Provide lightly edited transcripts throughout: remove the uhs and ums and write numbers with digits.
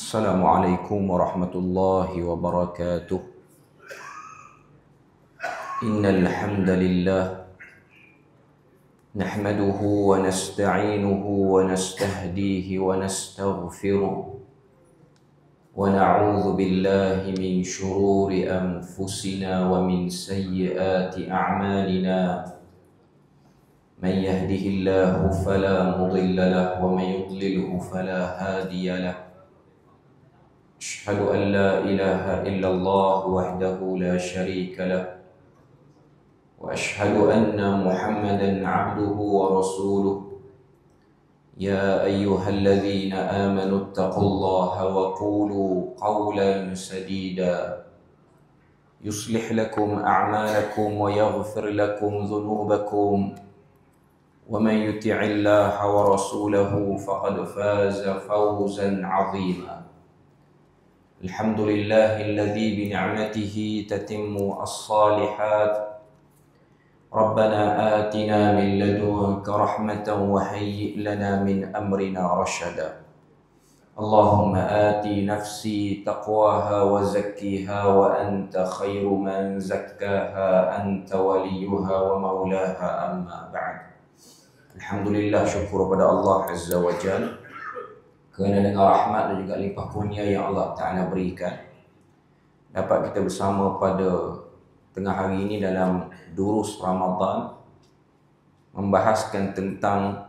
Assalamualaikum warahmatullahi wabarakatuh. Innal hamdalillah nahmaduhu wa nasta'inuhu wa nastahdihi wa nastaghfiruh wa na'udzu billahi min shururi anfusina wa min sayyiati a'malina. Man yahdihillahu fala mudilla lahu wa man yudlilhu fala hadiya lahu. Asyhadu an la ilaha illallah wahdahu la syarika lah wa asyhadu anna Muhammadan abduhu wa rasuluh. Ya ayyuhalladzina amanu ittaqullaha wa qulu qawlan sadida yuslih lakum a'malakum wa yaghfir lakum dhunubakum wa man yuti'illaha wa rasulahu faqad faza fawzan 'azima. Alhamdulillahilladzi bi ni'matihi tatimmu as-salihat. Rabbana atina min ladunka rahmatan wa hayyi' lana min amrina rashada. Allahumma ati nafsi taqwaha wa zakkiha wa anta khairu man zakkaha anta waliyuha wa maulaha, amma ba'd. Alhamdulillah, syukur kepada Allah Azza wa Jalla kerana dengan rahmat dan juga limpah kurnia yang Allah Ta'ala berikan, dapat kita bersama pada tengah hari ini dalam durus Ramadan, membahaskan tentang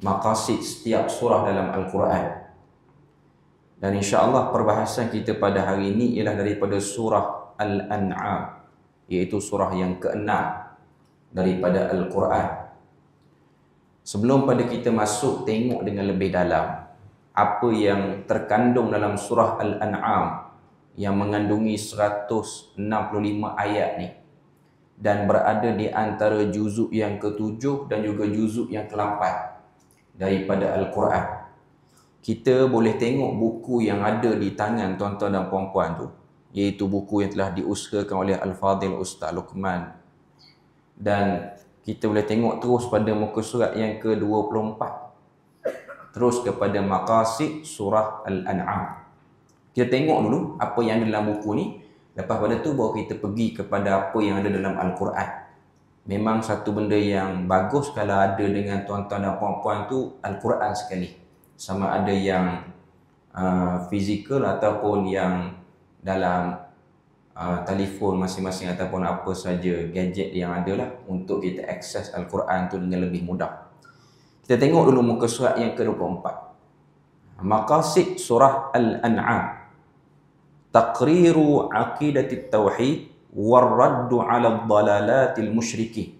maqasid setiap surah dalam Al-Quran. Dan insya-Allah perbahasan kita pada hari ini ialah daripada surah Al-An'am, iaitu surah yang ke-6 daripada Al-Quran. Sebelum pada kita masuk tengok dengan lebih dalam apa yang terkandung dalam surah Al-An'am yang mengandungi 165 ayat ni dan berada di antara juzuk yang ke-7 dan juga juzuk yang ke-8 daripada Al-Quran, kita boleh tengok buku yang ada di tangan tuan-tuan dan puan-puan tu, iaitu buku yang telah diusahakan oleh Al-Fadhil Ustaz Luqman, dan kita boleh tengok terus pada muka surat yang ke-24, terus kepada maqasid surah Al-An'am. Kita tengok dulu apa yang ada dalam buku ni, lepas pada tu baru kita pergi kepada apa yang ada dalam Al-Quran. Memang satu benda yang bagus kalau ada dengan tuan-tuan dan puan-puan tu Al-Quran sekali, sama ada yang fizikal ataupun yang dalam telefon masing-masing ataupun apa saja gadget yang ada lah untuk kita akses Al-Quran tu dengan lebih mudah. Kita tengok dulu muka surat yang ke-24. Maqasid surah Al-An'am: taqriru aqidatit tauhid warraddu 'ala dhalalatil musyrikin.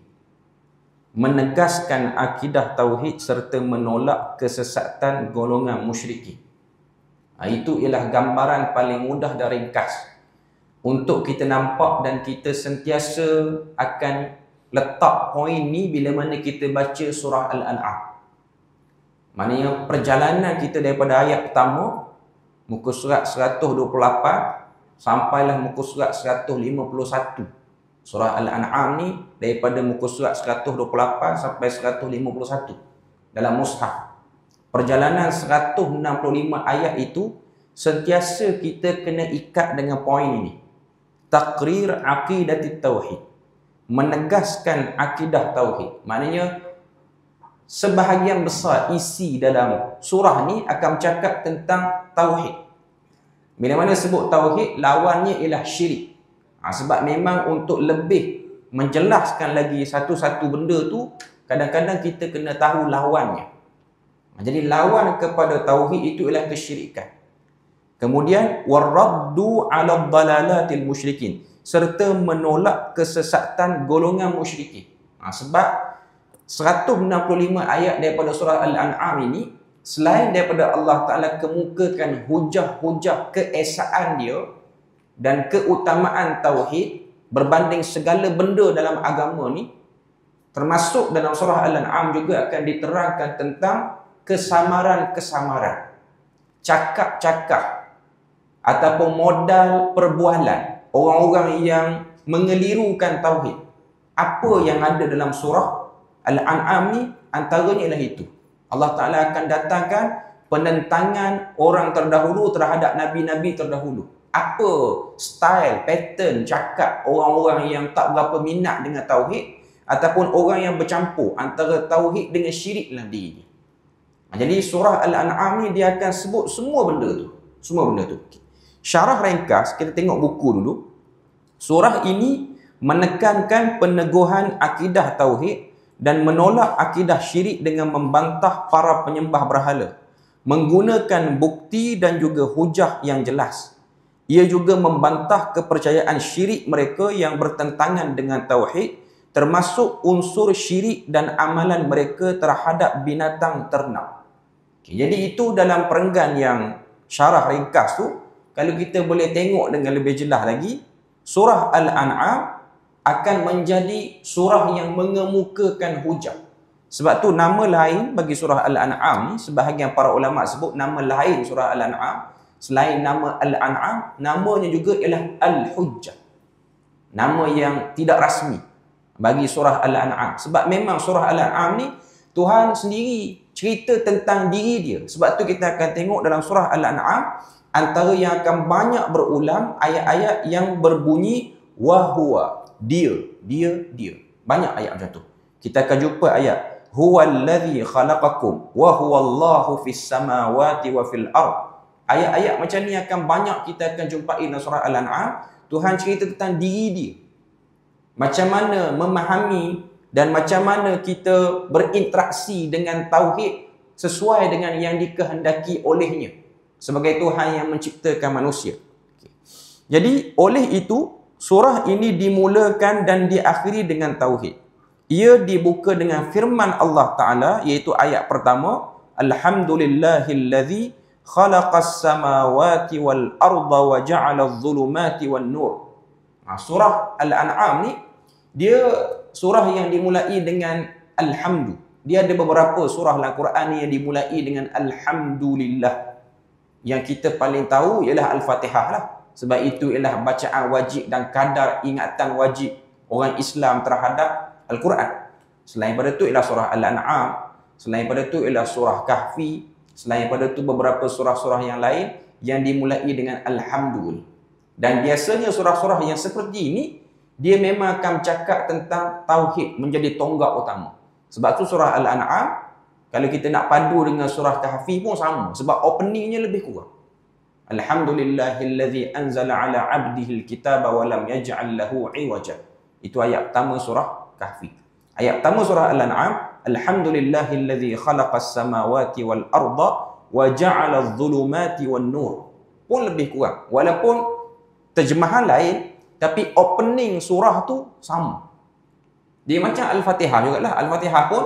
Menegaskan akidah tauhid serta menolak kesesatan golongan musyrikin. Itu ialah gambaran paling mudah dan ringkas untuk kita nampak, dan kita sentiasa akan letak poin ni bila mana kita baca surah Al-An'am. Maknanya perjalanan kita daripada ayat pertama, muka surat 128, sampailah muka surat 151. Surah Al-An'am ni daripada muka surat 128 sampai 151 dalam mushaf. Perjalanan 165 ayat itu sentiasa kita kena ikat dengan poin ini. Taqrir aqidatit tauhid, menegaskan akidah tauhid. Maknanya sebahagian besar isi dalam surah ni akan bercakap tentang tauhid. Bila mana sebut tauhid, lawannya ialah syirik. Sebab memang untuk lebih menjelaskan lagi satu-satu benda tu, kadang-kadang kita kena tahu lawannya. Jadi lawan kepada tauhid itu ialah kesyirikan. Kemudian warraddu 'ala dhalalatil musyrikin, serta menolak kesesatan golongan musyrikin. Sebab 165 ayat daripada surah Al-An'am ini, selain daripada Allah Ta'ala kemukakan hujah-hujah keesaan dia dan keutamaan tauhid berbanding segala benda dalam agama ni, termasuk dalam surah Al-An'am juga akan diterangkan tentang kesamaran-kesamaran, cakap-cakap ataupun modal perbualan orang-orang yang mengelirukan tauhid. Apa yang ada dalam surah Al-An'am ni antaranya ialah itu. Allah Ta'ala akan datangkan penentangan orang terdahulu terhadap nabi-nabi terdahulu. Apa style, pattern cakap orang-orang yang tak berapa minat dengan tauhid ataupun orang yang bercampur antara tauhid dengan syirik dalam diri dia. Jadi surah Al-An'am ni dia akan sebut semua benda tu. Semua benda tu. Syarah ringkas, kita tengok buku dulu. Surah ini menekankan peneguhan akidah tauhid dan menolak akidah syirik dengan membantah para penyembah berhala, menggunakan bukti dan juga hujah yang jelas. Ia juga membantah kepercayaan syirik mereka yang bertentangan dengan tauhid, termasuk unsur syirik dan amalan mereka terhadap binatang ternak. Jadi itu dalam perenggan yang syarah ringkas tu. Kalau kita boleh tengok dengan lebih jelas lagi, surah Al-An'am akan menjadi surah yang mengemukakan hujah. Sebab tu nama lain bagi surah Al-An'am ni, sebahagian para ulama sebut nama lain surah Al-An'am selain nama Al-An'am, namanya juga ialah Al-Hujjah. Nama yang tidak rasmi bagi surah Al-An'am. Sebab memang surah Al-An'am ni Tuhan sendiri cerita tentang diri dia. Sebab tu kita akan tengok dalam surah Al-An'am, antara yang akan banyak berulang ayat-ayat yang berbunyi wahwa, dia. Banyak ayat macam tu. Kita akan jumpa ayat huwallazi khalaqakum wa huwallahu fis samawati wa fil ard. Ayat-ayat macam ni akan banyak kita akan jumpai dalam surah Al-An'am. Tuhan cerita tentang diri dia. Macam mana memahami dan macam mana kita berinteraksi dengan tauhid sesuai dengan yang dikehendaki olehnya sebagai Tuhan yang menciptakan manusia. Jadi oleh itu surah ini dimulakan dan diakhiri dengan tauhid. Ia dibuka dengan firman Allah Ta'ala, iaitu ayat pertama, Alhamdulillahillazi khalaqas samawati wal arda wa ja'ala adh-dhulumati wan nur. Surah Al-An'am ni dia surah yang dimulai dengan Alhamdu. Dia ada beberapa surah dalam Quran yang dimulai dengan Alhamdulillah. Yang kita paling tahu ialah Al-Fatihah lah. Sebab itu ialah bacaan wajib dan kadar ingatan wajib orang Islam terhadap Al-Quran. Selain pada itu ialah surah Al-An'am. Selain pada itu ialah surah Kahfi. Selain pada itu beberapa surah-surah yang lain yang dimulai dengan Alhamdulillah. Dan biasanya surah-surah yang seperti ini, dia memang akan cakap tentang tauhid menjadi tonggak utama. Sebab tu surah Al-An'am, kalau kita nak padu dengan surah Kahfi pun sama. Sebab openingnya lebih kurang. Alhamdulillahillazi anzala ala abdihil kitaba wa lam yaj'al lahu iwaja. Itu ayat pertama surah Kahfi. Ayat pertama surah Al-An'am, Alhamdulillahillazi khalaqas samawati wal arda wa ja'ala adh-dhulumati wan nur. Pun lebih kurang. Walaupun terjemahan lain, tapi opening surah tu sama. Dia macam Al-Fatihah jugalah. Al-Fatihah pun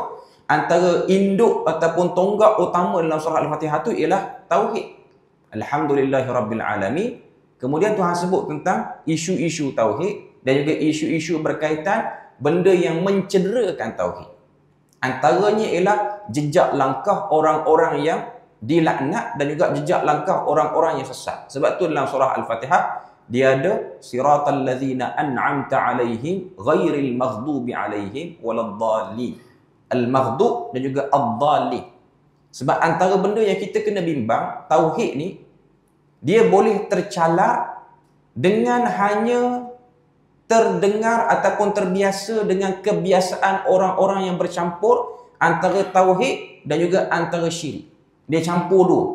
antara induk ataupun tonggak utama dalam surah Al-Fatihah tu ialah tauhid. Alhamdulillahirabbil. Kemudian Tuhan sebut tentang isu-isu tauhid dan juga isu-isu berkaitan benda yang mencederakan tauhid. Antaranya ialah jejak langkah orang-orang yang dilaknat dan juga jejak langkah orang-orang yang sesat. Sebab tu dalam surah Al-Fatihah dia ada siratal ladzina an'amta alaihim ghairil maghdubi alaihim waladdallin. Al-maghdub dan juga ad-dallin. Sebab antara benda yang kita kena bimbang, tauhid ni dia boleh tercalar dengan hanya terdengar ataupun terbiasa dengan kebiasaan orang-orang yang bercampur antara tauhid dan juga antara syirik. Dia campur dua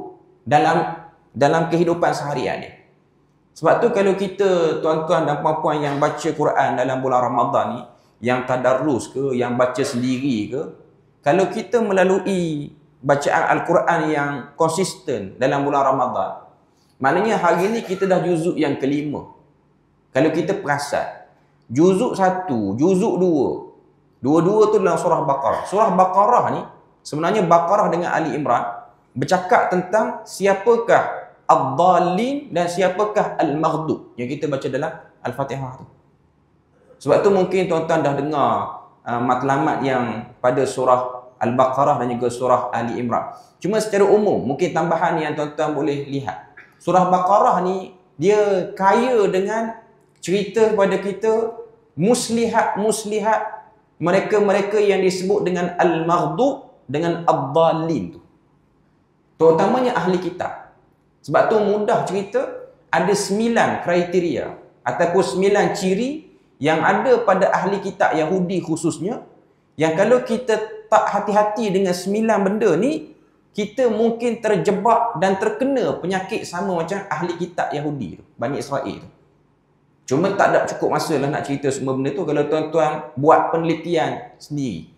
dalam kehidupan seharian dia. Sebab tu kalau kita tuan-tuan dan puan-puan yang baca Quran dalam bulan Ramadan ni, yang tadarrus ke, yang baca sendiri ke, kalau kita melalui bacaan Al-Quran yang konsisten dalam bulan Ramadan, maknanya hari ni kita dah juzuk yang kelima. Kalau kita perasan, juzuk 1, juzuk 2, dua-dua tu dalam surah Baqarah. Surah Baqarah ni, sebenarnya Baqarah dengan Ali Imran bercakap tentang siapakah Ad-Dallin dan siapakah Al-Maghdub yang kita baca dalam Al-Fatihah tu. Sebab tu mungkin tuan-tuan dah dengar matlamat yang pada surah Al-Baqarah dan juga surah Ali Imran. Cuma secara umum, mungkin tambahan yang tuan-tuan boleh lihat. Surah Baqarah ni, dia kaya dengan cerita kepada kita muslihat-muslihat mereka-mereka yang disebut dengan Al-Maghdub dengan Ad-Dallin tu. terutamanya ahli kitab. Sebab tu mudah cerita, ada 9 kriteria ataupun 9 ciri yang ada pada ahli kitab Yahudi khususnya, yang kalau kita tak hati-hati dengan 9 benda ni, kita mungkin terjebak dan terkena penyakit sama macam ahli kitab Yahudi tu, Bani Israel tu. Cuma tak ada cukup masa lah nak cerita semua benda tu. Kalau tuan-tuan buat penelitian sendiri.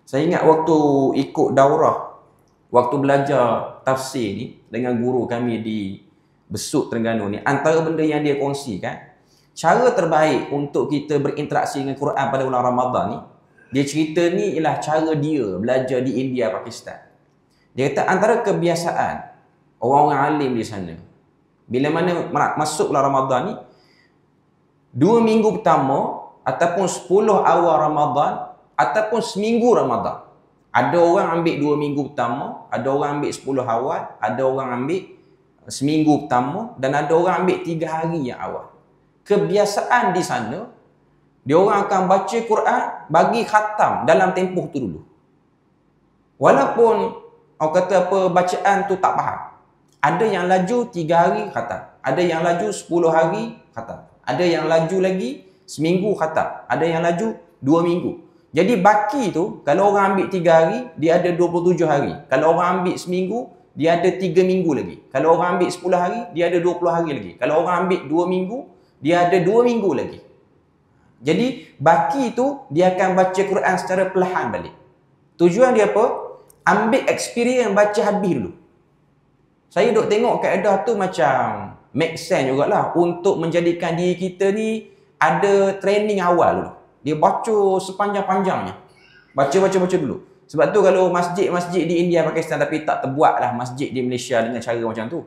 Saya ingat waktu ikut daurah, waktu belajar tafsir ni dengan guru kami di Besut, Terengganu ni, antara benda yang dia kongsikan, cara terbaik untuk kita berinteraksi dengan Quran pada bulan Ramadan ni, dia cerita ni ialah cara dia belajar di India, Pakistan. Dia kata antara kebiasaan orang-orang alim di sana, bila mana masuk bulan Ramadan ni, 2 minggu pertama ataupun 10 awal Ramadan ataupun seminggu Ramadan, ada orang ambil 2 minggu pertama, ada orang ambil 10 awal, ada orang ambil seminggu pertama, dan ada orang ambil 3 hari yang awal. Kebiasaan di sana, dia orang akan baca Quran bagi khatam dalam tempoh tu dulu. Walaupun orang kata apa, bacaan tu tak faham. Ada yang laju 3 hari khatam, ada yang laju 10 hari khatam, ada yang laju lagi seminggu khatam, ada yang laju 2 minggu. Jadi baki tu, kalau orang ambil 3 hari, dia ada 27 hari. Kalau orang ambil seminggu, dia ada 3 minggu lagi. Kalau orang ambil 10 hari, dia ada 20 hari lagi. Kalau orang ambil 2 minggu, dia ada 2 minggu lagi. Jadi baki tu, dia akan baca Quran secara perlahan balik. Tujuan dia apa? Ambil experience baca habis dulu. Saya duk tengok kaedah tu macam make sense jugalah untuk menjadikan diri kita ni ada training awal dulu. Dia baca sepanjang-panjangnya. Baca dulu. Sebab tu kalau masjid-masjid di India, Pakistan tapi tak terbuat lah masjid di Malaysia dengan cara macam tu.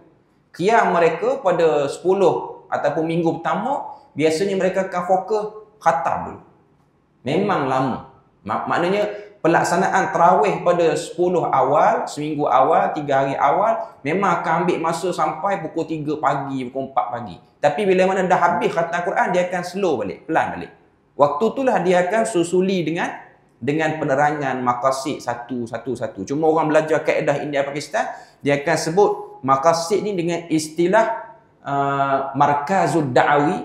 Qiyam mereka pada 10 ataupun minggu pertama, biasanya mereka akan fokus khatam dulu. Memang lama. Maknanya pelaksanaan tarawih pada 10 awal, seminggu awal, 3 hari awal, memang akan ambil masa sampai pukul 3 pagi, pukul 4 pagi. Tapi bila mana dah habis khatam Quran, dia akan slow balik, pelan balik. Waktu itulah dia akan susuli dengan penerangan maqasid satu. Cuma orang belajar kaedah India Pakistan, dia akan sebut maqasid ni dengan istilah markazud da'awi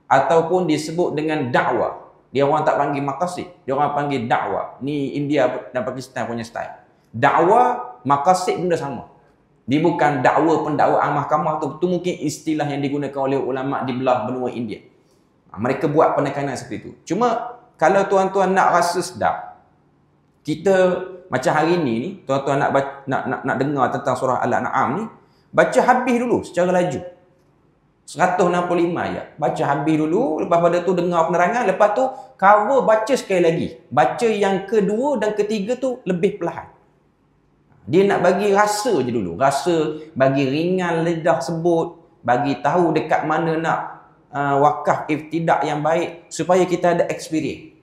ataupun disebut dengan dakwah. Dia orang tak panggil maqasid, dia orang panggil dakwah. Ni India dan Pakistan punya style. Dakwah, maqasid benda sama. Dia bukan dakwah pendakwaan mahkamah tu mungkin istilah yang digunakan oleh ulama di belah benua India. Mereka buat penekanan seperti itu. Cuma kalau tuan-tuan nak rasa sedap, kita macam hari ni tuan-tuan nak dengar tentang surah Al-An'am ni, baca habis dulu secara laju. 165 ayat. Baca habis dulu, lepas pada tu dengar penerangan, lepas tu cover baca sekali lagi. Baca yang kedua dan ketiga tu lebih perlahan. Dia nak bagi rasa je dulu. Rasa, bagi ringan lidah sebut, bagi tahu dekat mana nak wakaf iftidak yang baik supaya kita ada experience.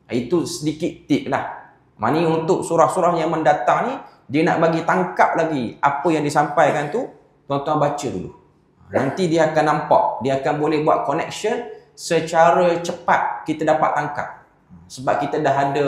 Itu sedikit tip lah. Maksudnya untuk surah-surah yang mendatang ni, dia nak bagi tangkap lagi apa yang disampaikan tu, tuan-tuan baca dulu. Nanti dia akan nampak, dia akan boleh buat connection secara cepat kita dapat tangkap. Sebab kita dah ada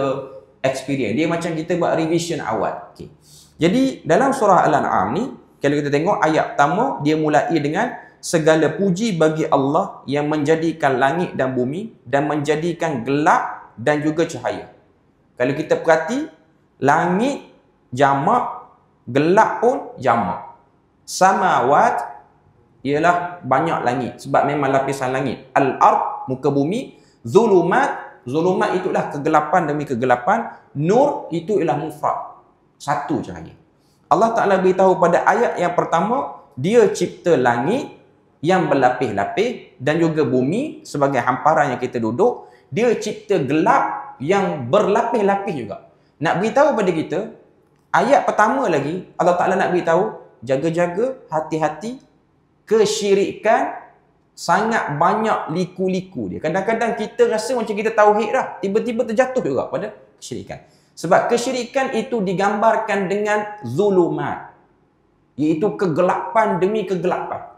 experience. Dia macam kita buat revision awal. Okay. Jadi dalam surah Al-An'am ni, kalau kita tengok ayat pertama, dia mulai dengan segala puji bagi Allah yang menjadikan langit dan bumi dan menjadikan gelap dan juga cahaya. Kalau kita perhati, langit jamak, gelap pun jamak. Samawat ialah banyak langit sebab memang lapisan langit. Al-ard, muka bumi. Zulumat, zulumat itulah kegelapan demi kegelapan. Nur itu ialah mufrad, satu cahaya. Allah Ta'ala beritahu pada ayat yang pertama, dia cipta langit yang berlapis-lapis dan juga bumi sebagai hamparan yang kita duduk. Dia cipta gelap yang berlapis-lapis juga. Nak beritahu pada kita, ayat pertama lagi Allah Ta'ala nak beritahu, jaga-jaga, hati-hati, kesyirikan sangat banyak liku-liku dia. Kadang-kadang kita rasa macam kita tauhid dah, tiba-tiba terjatuh juga pada kesyirikan. Sebab kesyirikan itu digambarkan dengan zulumat, iaitu kegelapan demi kegelapan.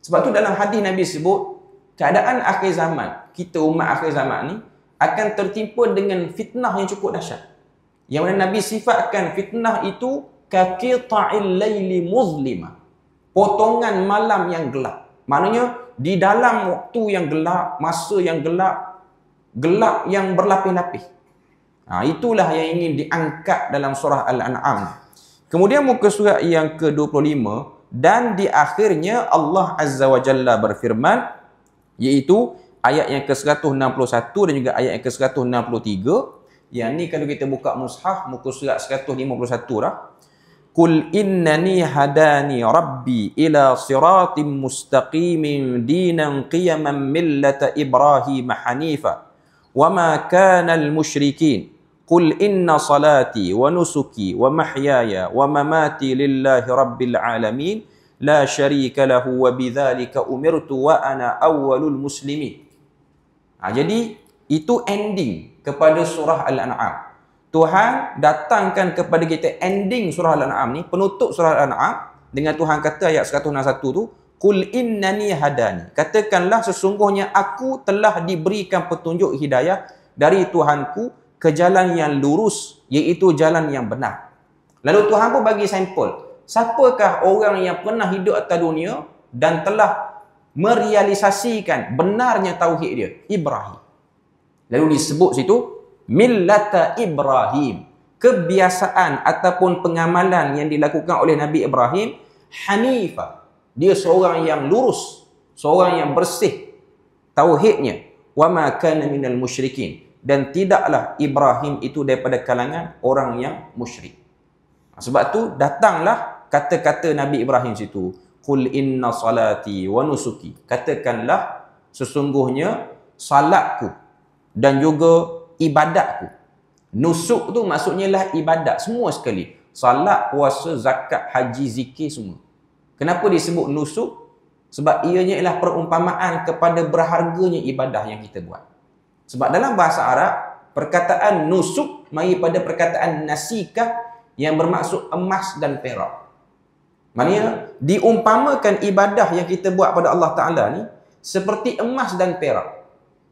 Sebab tu dalam hadis Nabi sebut, keadaan akhir zaman, kita umat akhir zaman ni akan tertimpa dengan fitnah yang cukup dahsyat. Yang mana Nabi sifatkan fitnah itu ka qita'il laili muzlima. Potongan malam yang gelap. Maknanya di dalam waktu yang gelap, masa yang gelap, gelap yang berlapis-lapis. Itulah yang ingin diangkat dalam surah Al-An'am. Kemudian muka surat yang ke-25, dan di akhirnya Allah Azza wa Jalla berfirman, iaitu ayat yang ke-161 dan juga ayat yang ke-163. Yang ni kalau kita buka mushaf, muka surat 151 dah. Qul innani hadani rabbi ila siratim mustaqimin dinan qiyaman millata Ibrahim hanifa wa ma kana al-musyrikin. Qul inna salati wa nusuki wa mahyaya wa mamati lillahi rabbil alamin la syarika lahu wa bidzalika umirtu wa ana awwalul muslimin. Jadi itu ending kepada surah Al-An'am. Tuhan datangkan kepada kita ending surah Al-An'am ni, penutup surah Al-An'am dengan Tuhan kata ayat 161 tu, Qul innani hadani. Katakanlah sesungguhnya aku telah diberikan petunjuk hidayah dari Tuhanku ke jalan yang lurus, iaitu jalan yang benar. Lalu Tuhan pun bagi sampel. Siapakah orang yang pernah hidup atas dunia dan telah merealisasikan benarnya tauhid dia? Ibrahim. Lalu disebut situ millata Ibrahim, kebiasaan ataupun pengamalan yang dilakukan oleh Nabi Ibrahim, hanifah, dia seorang yang lurus, seorang yang bersih tauhidnya, wa ma kana minal musyrikin, dan tidaklah Ibrahim itu daripada kalangan orang yang musyrik. Sebab tu datanglah kata-kata Nabi Ibrahim situ, qul inna salati wa nusuki, katakanlah sesungguhnya salatku dan juga ibadatku. Nusuk tu maksudnya lah ibadat semua sekali. Salat, puasa, zakat, haji, zikir semua. Kenapa disebut nusuk? Sebab ianya ialah perumpamaan kepada berharganya ibadah yang kita buat. Sebab dalam bahasa Arab, perkataan nusuk mari pada perkataan nasikah yang bermaksud emas dan perak. Maknanya diumpamakan ibadah yang kita buat pada Allah Ta'ala ni seperti emas dan perak.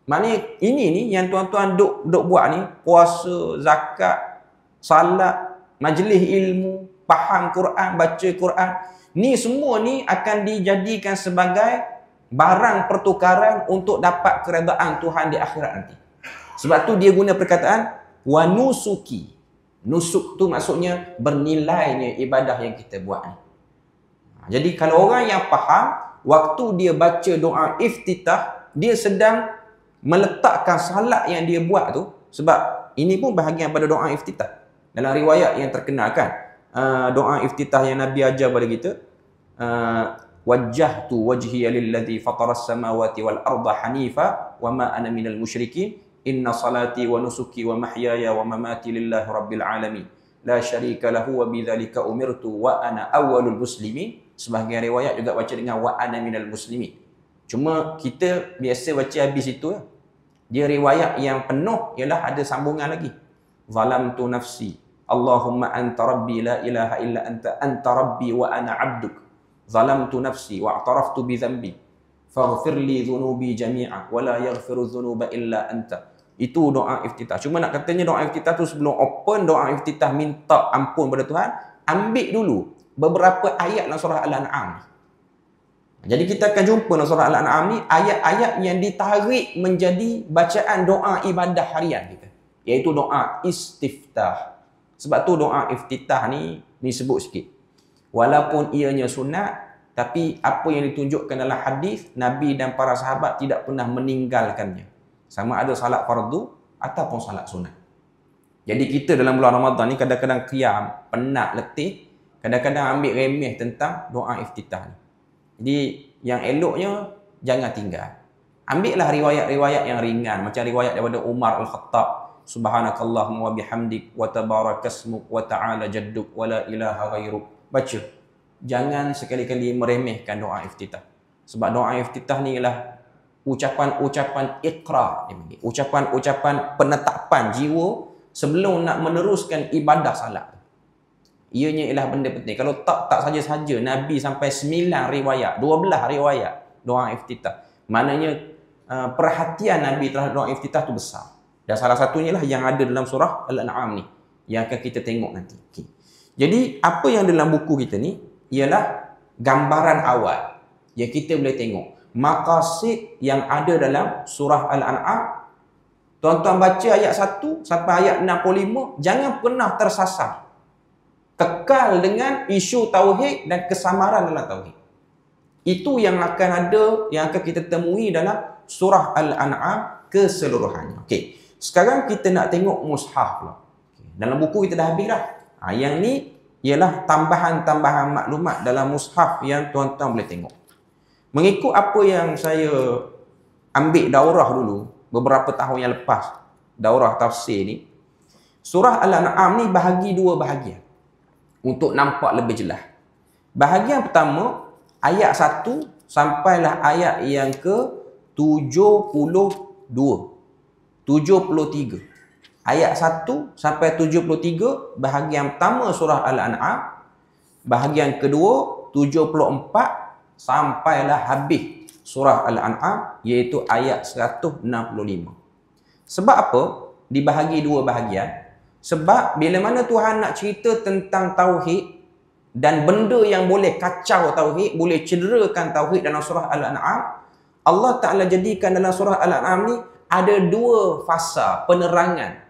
Maknanya ini ni yang tuan-tuan duk buat ni, puasa, zakat, salat, majlis ilmu, faham Quran, baca Quran, ni semua ni akan dijadikan sebagai barang pertukaran untuk dapat keredaan Tuhan di akhirat nanti. Sebab tu dia guna perkataan wa nusuki. Nusuk tu maksudnya bernilainya ibadah yang kita buat ni. Jadi kalau orang yang faham, waktu dia baca doa iftitah, dia sedang meletakkan salat yang dia buat tu, sebab ini pun bahagian pada doa iftitah. Dalam riwayat yang terkenal kan, doa iftitah yang Nabi ajar pada kita, wajjahtu wajhiya lilladzi fataras samawati wal arda hanifa wa ma ana minal musyrikin inna salati wa nusuki wa mahyaya wa mamati lillahi rabbil alamin la syarika lahu wa bidzalika umirtu wa ana awwalul muslimin. Sebahagian riwayat juga baca dengan wa ana minal muslimin. Cuma kita biasa baca habis itu ya. Dia riwayat yang penuh ialah ada sambungan lagi. Zalamtu nafsi. Allahumma anta rabbi la ilaha illa anta rabbi wa ana abduk. Zalamtu nafsi wa a'taraftu bi dhanbi. Faghfir li dhunubi jami'a wa la yaghfiru dhunuba illa anta. Itu doa iftitah. Cuma nak katanya doa iftitah tu sebelum open doa iftitah minta ampun pada Tuhan, ambil dulu beberapa ayat dalam surah Al-An'am. Jadi kita akan jumpa dalam surah Al-An'am ni ayat-ayat yang ditarik menjadi bacaan doa ibadah harian kita, iaitu doa istiftah. Sebab tu doa iftitah ni disebut sikit. Walaupun ianya sunat, tapi apa yang ditunjukkan dalam hadis, Nabi dan para sahabat tidak pernah meninggalkannya. Sama ada salat fardu ataupun salat sunat. Jadi kita dalam bulan Ramadan ni kadang-kadang qiyam, penat, letih, kadang-kadang ambil remeh tentang doa iftitah ni. Jadi yang eloknya jangan tinggal. Ambillah riwayat-riwayat yang ringan, macam riwayat daripada Umar Al-Khattab, subhanakallahumma wa bihamdik wa tabarakasmuk wa ta'ala jadduk wa la ilaha ghairuk. Baca. Jangan sekali-kali meremehkan doa iftitah. Sebab doa iftitah ni ialah ucapan-ucapan iqrar, ucapan-ucapan penetapan jiwa sebelum nak meneruskan ibadah salat. Ianya ialah benda penting. Kalau tak saja-saja Nabi sampai 9 riwayat, 12 riwayat doa iftitah. Maknanya perhatian Nabi terhadap doa iftitah tu besar. Dan salah satunya lah yang ada dalam surah Al-An'am ni, yang akan kita tengok nanti. Okay. Jadi apa yang dalam buku kita ni ialah gambaran awal yang kita boleh tengok maqasid yang ada dalam surah Al-An'am. Tuan-tuan baca ayat 1 sampai ayat 65, jangan pernah tersasar. Kekal dengan isu tauhid dan kesamaran dalam tauhid. Itu yang akan ada, yang akan kita temui dalam surah Al-An'am keseluruhannya. Okey. Sekarang kita nak tengok mushaf pula. Dalam buku kita dah habis dah. Yang ni ialah tambahan-tambahan maklumat dalam mushaf yang tuan-tuan boleh tengok. Mengikut apa yang saya ambil daurah dulu beberapa tahun yang lepas, daurah tafsir ni, surah Al-An'am ni bahagi dua bahagian untuk nampak lebih jelas. Bahagian pertama, ayat 1 sampailah ayat yang ke 73. Ayat 1 sampai 73 bahagian pertama surah Al-An'am. Bahagian kedua 74 sampailah habis surah Al-An'am, iaitu ayat 165. Sebab apa dibahagi dua bahagian? Sebab bila mana Tuhan nak cerita tentang tauhid dan benda yang boleh kacau tauhid, boleh cederakan tauhid dalam surah Al-An'am, Allah Ta'ala jadikan dalam surah Al-An'am ni ada dua fasa penerangan.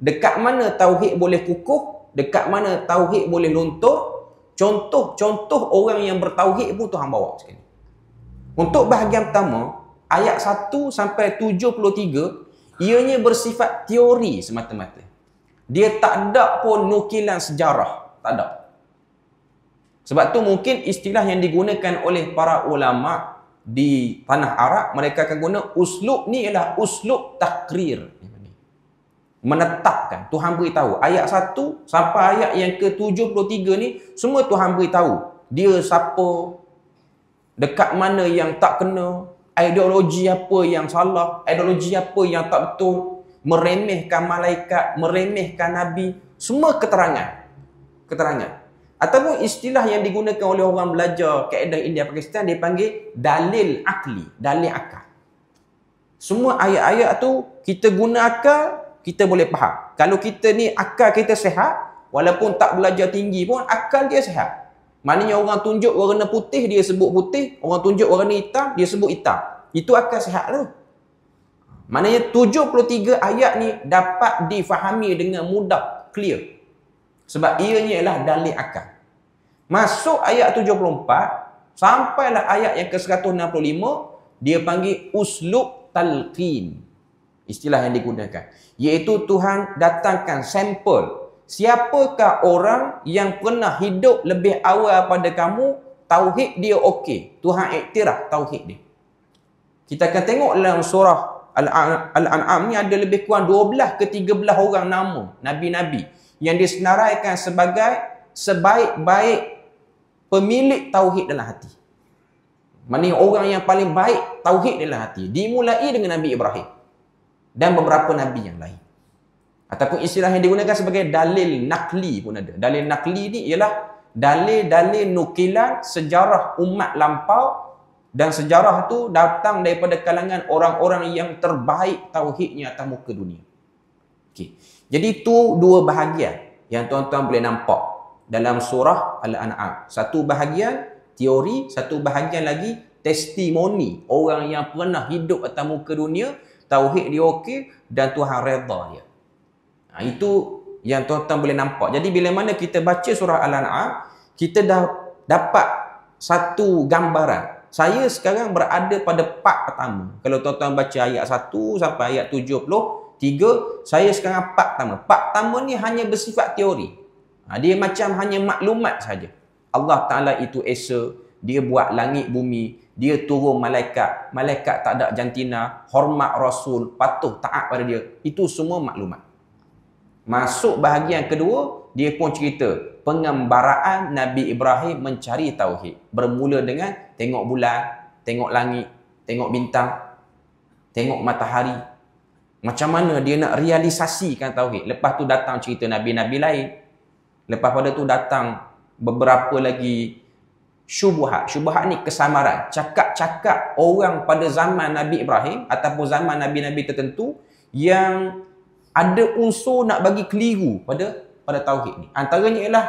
Dekat mana tauhid boleh kukuh, dekat mana tauhid boleh luntur. Contoh-contoh orang yang bertauhid pun Tuhan bawa sekali. Untuk bahagian pertama, ayat 1 sampai 73, ianya bersifat teori semata-mata. Dia tak ada pun nukilan sejarah, tak ada. Sebab tu mungkin istilah yang digunakan oleh para ulama di tanah Arab, mereka akan guna uslub ni ialah uslub takrir. Menetapkan. Tuhan beritahu. Ayat 1 sampai ayat yang ke-73 ni, semua Tuhan beritahu. Dia siapa, dekat mana yang tak kena, ideologi apa yang salah, ideologi apa yang tak betul, meremehkan malaikat, meremehkan Nabi, semua keterangan. Ataupun istilah yang digunakan oleh orang belajar kaedah India Pakistan, dia panggil dalil akli, dalil akal. Semua ayat-ayat tu kita guna akal, kita boleh faham. Kalau kita ni akal kita sihat, walaupun tak belajar tinggi pun akal dia sihat. Maknanya orang tunjuk warna putih, dia sebut putih. Orang tunjuk warna hitam, dia sebut hitam. Itu akal sihat tu. Maknanya 73 ayat ni dapat difahami dengan mudah, clear. Sebab ianya ialah dalil akal. Masuk ayat 74, sampailah ayat yang ke-165, dia panggil uslub talqin. Istilah yang digunakan. Iaitu Tuhan datangkan sampel. Siapakah orang yang pernah hidup lebih awal pada kamu, tauhid dia okey. Tuhan iktiraf tauhid dia. Kita akan tengok dalam surah Al-An'am ni ada lebih kurang 12 ke 13 orang nama Nabi-Nabi yang disenaraikan sebagai sebaik-baik pemilik tauhid dalam hati. Maknanya orang yang paling baik tauhid dalam hati. Dimulai dengan Nabi Ibrahim dan beberapa Nabi yang lain. Ataupun istilah yang digunakan sebagai dalil nakli pun ada. Dalil nakli ni ialah dalil-dalil nukilan sejarah umat lampau, dan sejarah tu datang daripada kalangan orang-orang yang terbaik tauhidnya atas muka dunia. Okey. Jadi tu dua bahagian yang tuan-tuan boleh nampak dalam surah Al-An'am. Satu bahagian teori, satu bahagian lagi testimoni orang yang pernah hidup atas muka dunia, tauhid dia okey dan Tuhan redha dia. Itu yang tuan-tuan boleh nampak. Jadi bila mana kita baca surah Al-An'am, kita dah dapat satu gambaran. Saya sekarang berada pada part pertama. Kalau tuan-tuan baca ayat 1 sampai ayat 73, saya sekarang part pertama. Part pertama ni hanya bersifat teori. Dia macam hanya maklumat saja. Allah Ta'ala itu Esa, dia buat langit bumi, dia turun malaikat, malaikat tak ada jantina, hormat Rasul, patuh taat pada dia. Itu semua maklumat. Masuk bahagian kedua, dia pun cerita pengembaraan Nabi Ibrahim mencari tauhid. Bermula dengan tengok bulan, tengok langit, tengok bintang, tengok matahari. Macam mana dia nak realisasikan tauhid. Lepas tu datang cerita Nabi-Nabi lain. Lepas pada tu datang beberapa lagi syubhat. Syubhat ni kesamaran. Cakap-cakap orang pada zaman Nabi Ibrahim ataupun zaman Nabi-Nabi tertentu yang ada unsur nak bagi keliru pada tauhid ni. Antaranya ialah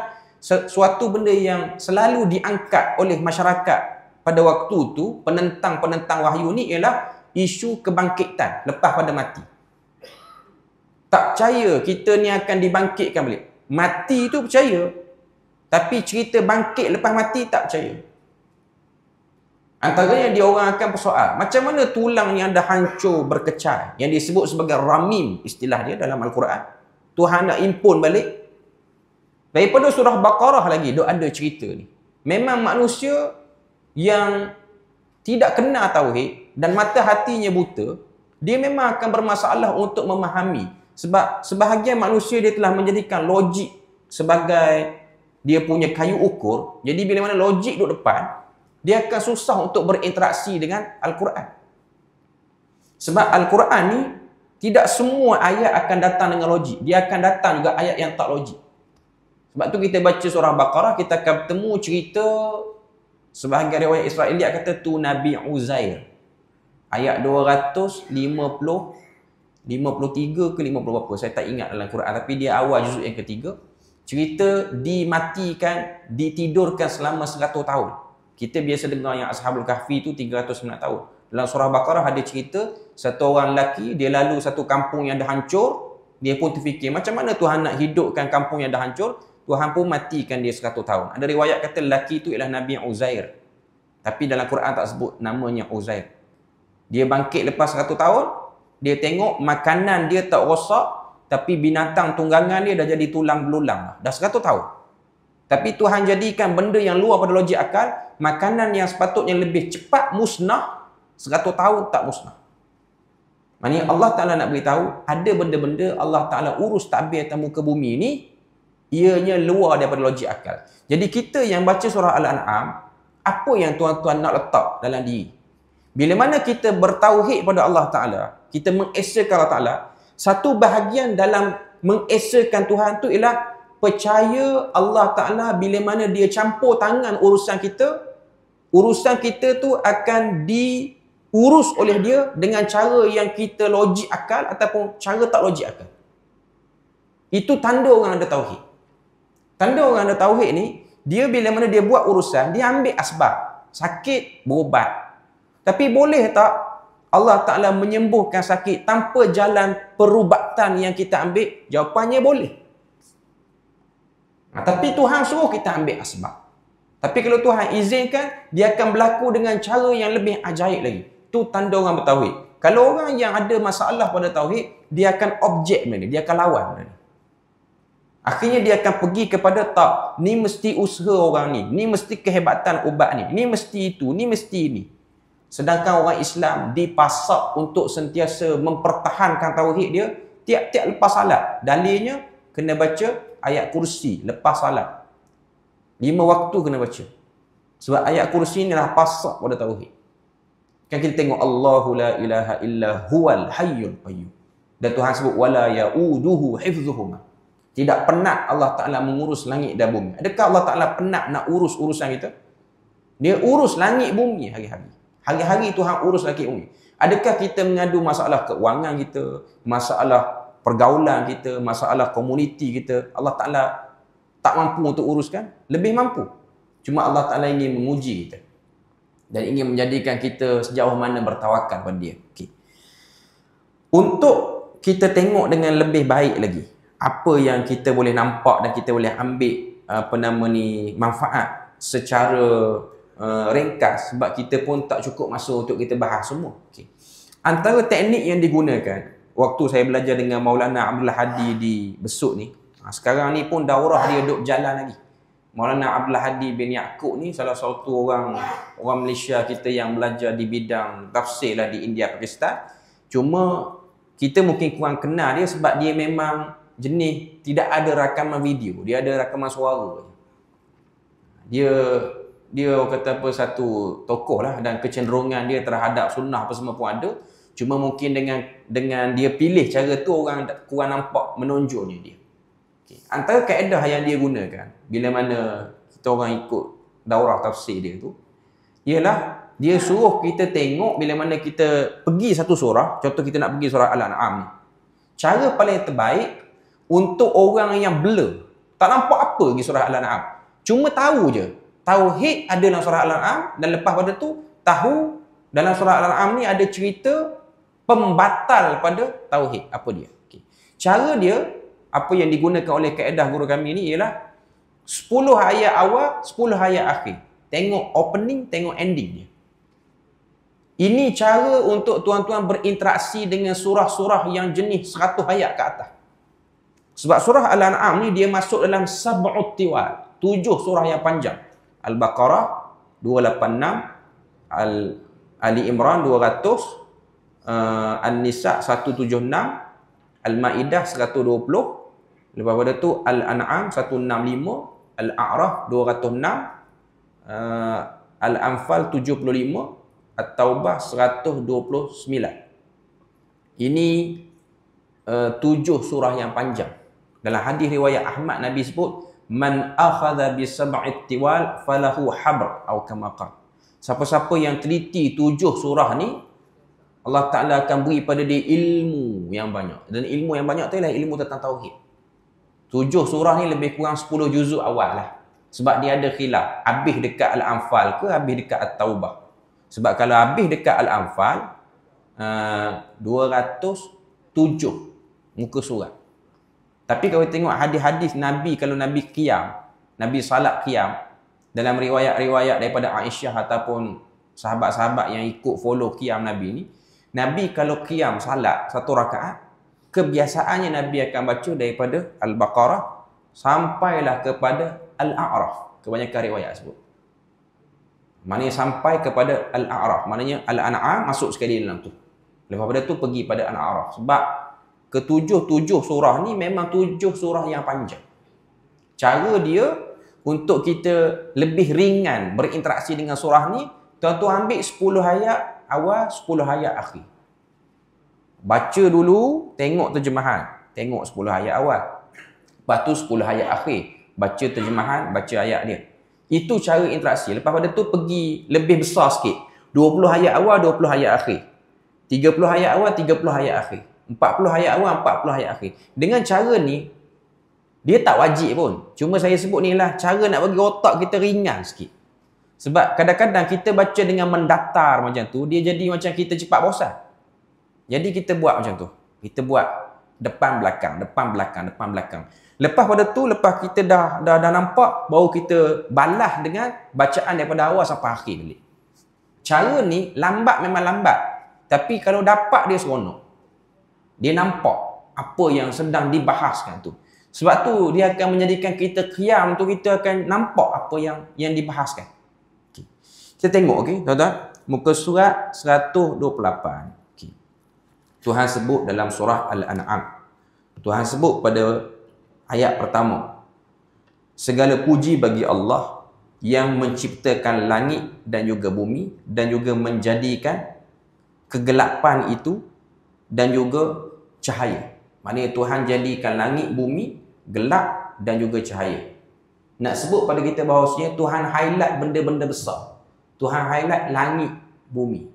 suatu benda yang selalu diangkat oleh masyarakat pada waktu tu, penentang-penentang wahyu ni, ialah isu kebangkitan lepas pada mati. Tak percaya kita ni akan dibangkitkan balik. Mati tu percaya, tapi cerita bangkit lepas mati tak percaya. Antaranya dia orang akan persoal, macam mana tulang yang dah hancur berkecai, yang disebut sebagai ramim, istilah dia dalam Al-Quran, Tuhan nak impun balik. Daripada surah Baqarah lagi dok ada cerita ni. Memang manusia yang tidak kenal tauhid dan mata hatinya buta, dia memang akan bermasalah untuk memahami. Sebab sebahagian manusia dia telah menjadikan logik sebagai dia punya kayu ukur. Jadi bila mana logik duduk depan, dia akan susah untuk berinteraksi dengan Al-Quran. Sebab Al-Quran ni, tidak semua ayat akan datang dengan logik. Dia akan datang juga ayat yang tak logik. Sebab tu kita baca surah Baqarah, kita akan bertemu cerita sebahagian riwayat Israeliat kata tu Nabi Uzair. Ayat 253 ke 50 berapa, saya tak ingat dalam Quran. Tapi dia awal juzuk yang ketiga. Cerita dimatikan, ditidurkan selama 100 tahun. Kita biasa dengar yang Ashabul Kahfi tu 309 tahun. Dalam surah Baqarah ada cerita, satu orang lelaki, dia lalu satu kampung yang dah hancur. Dia pun terfikir, macam mana Tuhan nak hidupkan kampung yang dah hancur? Tuhan pun matikan dia 100 tahun. Ada riwayat kata lelaki tu ialah Nabi Uzair. Tapi dalam Quran tak sebut namanya Uzair. Dia bangkit lepas 100 tahun, dia tengok makanan dia tak rosak, tapi binatang tunggangan dia dah jadi tulang belulang. Dah 100 tahun. Tapi Tuhan jadikan benda yang luar pada logik akal, makanan yang sepatutnya lebih cepat musnah, 100 tahun tak musnah. Maksudnya Allah Ta'ala nak beritahu, ada benda-benda Allah Ta'ala urus takbir atas muka bumi ni, ianya luar daripada logik akal. Jadi kita yang baca surah Al-An'am, apa yang tuan-tuan nak letak dalam diri? Bila mana kita bertauhid pada Allah Ta'ala, kita mengesakan Allah Ta'ala, satu bahagian dalam mengesakan Tuhan tu ialah percaya Allah Ta'ala bila mana dia campur tangan urusan kita tu akan diurus oleh dia dengan cara yang kita logik akal ataupun cara tak logik akal. Itu tanda orang ada tauhid. Tanda orang ada tauhid ni, dia bila mana dia buat urusan, dia ambil asbab. Sakit, berubat. Tapi boleh tak Allah Ta'ala menyembuhkan sakit tanpa jalan perubatan yang kita ambil? Jawapannya boleh. Tapi Tuhan suruh kita ambil asbab. Tapi kalau Tuhan izinkan, dia akan berlaku dengan cara yang lebih ajaib lagi. Itu tanda orang bertauhid. Kalau orang yang ada masalah pada tauhid, dia akan objek benda ni, dia akan lawan benda ni. Akhirnya dia akan pergi kepada tak, ni mesti usaha orang ni mesti kehebatan ubat ni mesti itu, ni mesti ini. Sedangkan orang Islam dipasak untuk sentiasa mempertahankan tauhid dia tiap-tiap lepas salat. Dalilnya kena baca ayat kursi lepas salat. 5 waktu kena baca. Sebab ayat kursi ni dah pasak pada tauhid. Kan kita tengok Allahu la ilaha illa huwal hayyul qayyum. Dan Tuhan sebut wala yauduhu hifdzuhuma. Tidak penat Allah Ta'ala mengurus langit dan bumi. Adakah Allah Ta'ala penat nak urus urusan kita? Dia urus langit bumi hari-hari. Hari-hari Tuhan urus langit bumi. Adakah kita mengadu masalah keuangan kita, masalah pergaulan kita, masalah komuniti kita, Allah Ta'ala tak mampu untuk uruskan? Lebih mampu. Cuma Allah Ta'ala ingin menguji kita. Dan ingin menjadikan kita sejauh mana bertawakal pada dia. Okay. Untuk kita tengok dengan lebih baik lagi, apa yang kita boleh nampak dan kita boleh ambil manfaat secara ringkas, sebab kita pun tak cukup masa untuk kita bahas semua. Okay. Antara teknik yang digunakan waktu saya belajar dengan Maulana Abdul Hadi di Besut ni, sekarang ni pun daurah dia duk jalan lagi. Maulana Abdul Hadi bin Yaqub ni salah satu orang Malaysia kita yang belajar di bidang tafsir lah di India, Pakistan. Cuma kita mungkin kurang kenal dia sebab dia memang jenis tidak ada rakaman video, dia ada rakaman suara. Dia kata apa, satu tokoh lah, dan kecenderungan dia terhadap sunnah apa semua pun ada. Cuma mungkin dengan dia pilih cara tu, orang kurang nampak menonjolnya dia. Okay. Antara kaedah yang dia gunakan bila mana kita orang ikut daurah tafsir dia tu, ialah dia suruh kita tengok bila mana kita pergi satu surah. Contoh kita nak pergi surah Al-An'am ni, cara paling terbaik untuk orang yang blur, tak nampak apa lagi surah Al-An'am, Cuma tahu je. Tauhid ada dalam surah Al-An'am, dan lepas pada tu tahu dalam surah Al-An'am ni ada cerita pembatal pada tauhid. Apa dia? Okay. Cara dia, apa yang digunakan oleh kaedah guru kami ni ialah 10 ayat awal, 10 ayat akhir. Tengok opening, tengok ending dia. Ini cara untuk tuan-tuan berinteraksi dengan surah-surah yang jenis 100 ayat ke atas. Sebab surah Al-An'am ni dia masuk dalam sab'ut tiwal, 7 surah yang panjang. Al-Baqarah 286, Ali Imran 200, An-Nisa 176, Al-Maidah 120, lepas pada tu Al-An'am 165, Al-A'raf 206, Al-Anfal 75, At-Taubah 129. Ini 7 surah yang panjang. Dalam hadis riwayat Ahmad, Nabi sebut, man akhadha bi sab'it tiwal falahu habr atau kama qala. Siapa-siapa yang teliti 7 surah ni, Allah Ta'ala akan beri pada dia ilmu yang banyak. Dan ilmu yang banyak tu ialah ilmu tentang tauhid. 7 surah ni lebih kurang 10 juzuk awal lah. Sebab dia ada khilaf, habis dekat Al-Anfal ke habis dekat At-Taubah. Sebab kalau habis dekat Al-Anfal 207 muka surat. Tapi kalau tengok hadis-hadis Nabi, kalau Nabi qiyam, Nabi salat qiyam, dalam riwayat-riwayat daripada Aisyah ataupun sahabat-sahabat yang ikut follow qiyam Nabi ni, Nabi kalau qiyam salat 1 rakaat, kebiasaannya Nabi akan baca daripada Al-Baqarah sampailah kepada Al-A'raf. Kebanyakan riwayat sebut. Maknanya sampai kepada Al-A'raf. Maknanya Al-An'am masuk sekali dalam tu. Lepas pada tu pergi pada Al-A'raf. Sebab ketujuh surah ni memang 7 surah yang panjang. Cara dia untuk kita lebih ringan berinteraksi dengan surah ni, tuan-tuan ambil 10 ayat awal, 10 ayat akhir. Baca dulu, tengok terjemahan. Tengok 10 ayat awal. Lepas tu 10 ayat akhir. Baca terjemahan, baca ayat dia. Itu cara interaksi. Lepas pada tu pergi lebih besar sikit. 20 ayat awal, 20 ayat akhir. 30 ayat awal, 30 ayat akhir. 40 ayat awal, 40 ayat akhir. Dengan cara ni, dia tak wajib pun. Cuma saya sebut ni lah cara nak bagi otak kita ringan sikit. Sebab kadang-kadang kita baca dengan mendatar macam tu, dia jadi macam kita cepat bosan. Jadi kita buat macam tu. Kita buat depan belakang, depan belakang, depan belakang. Lepas pada tu, lepas kita dah nampak, baru kita balas dengan bacaan daripada awal sampai akhir balik. Cara ni lambat memang lambat. Tapi kalau dapat dia seronok. Dia nampak apa yang sedang dibahaskan tu. Sebab tu dia akan menjadikan kita qiyam tu, kita akan nampak apa yang dibahaskan. Okay. Kita tengok, okey, tuan-tuan. Muka surat 128. Okay. Tuhan sebut dalam surah Al-An'am. Tuhan sebut pada ayat pertama, segala puji bagi Allah yang menciptakan langit dan juga bumi, dan juga menjadikan kegelapan itu dan juga cahaya. Maknanya Tuhan jadikan langit, bumi, gelap dan juga cahaya. Nak sebut pada kita bahawasanya Tuhan highlight benda-benda besar. Tuhan highlight langit, bumi.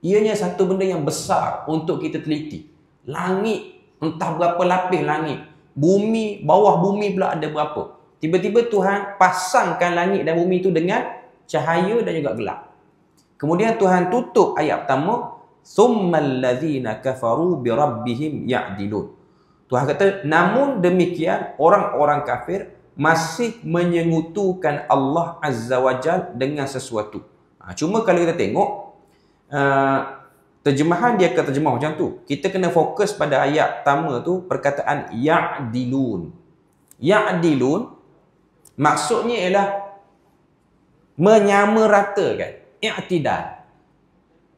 Ianya satu benda yang besar untuk kita teliti. Langit, entah berapa lapis langit. Bumi, bawah bumi pula ada berapa. Tiba-tiba Tuhan pasangkan langit dan bumi itu dengan cahaya dan juga gelap. Kemudian Tuhan tutup ayat pertama, thummal ladzina kafaru bi rabbihim ya'dilun. Tuhan kata, namun demikian orang-orang kafir masih menyengutukan Allah Azza wa Jal dengan sesuatu. Cuma kalau kita tengok terjemahan dia akan terjemah macam tu. Kita kena fokus pada ayat pertama tu, perkataan ya'dilun. Ya'dilun maksudnya ialah menyamaratakan, i'tidal.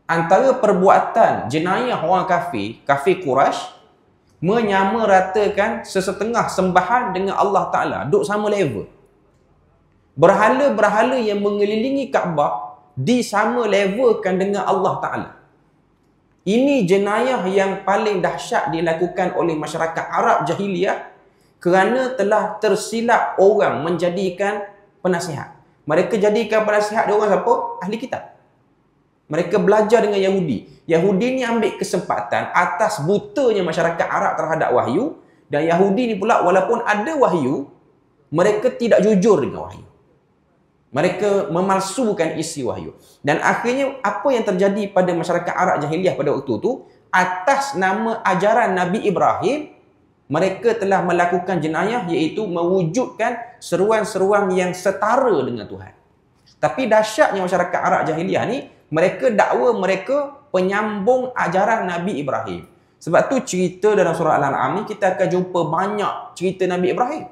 Antara perbuatan jenayah orang kafir Quraisy, menyamaratakan sesetengah sembahan dengan Allah Ta'ala. Duduk sama level. Berhala-berhala yang mengelilingi Kaabah disama levelkan dengan Allah Ta'ala. Ini jenayah yang paling dahsyat dilakukan oleh masyarakat Arab jahiliyah kerana telah tersilap orang menjadikan penasihat. Mereka jadikan penasihat dia orang siapa? Ahli kitab. Mereka belajar dengan Yahudi. Yahudi ni ambil kesempatan atas butanya masyarakat Arab terhadap wahyu, dan Yahudi ni pula walaupun ada wahyu, mereka tidak jujur dengan wahyu. Mereka memalsukan isi wahyu. Dan akhirnya apa yang terjadi pada masyarakat Arab jahiliah pada waktu itu, atas nama ajaran Nabi Ibrahim, mereka telah melakukan jenayah, iaitu mewujudkan seruan-seruan yang setara dengan Tuhan. Tapi dahsyatnya masyarakat Arab jahiliah ni, mereka dakwa mereka penyambung ajaran Nabi Ibrahim. Sebab tu cerita dalam surah Al-An'am ni kita akan jumpa banyak cerita Nabi Ibrahim.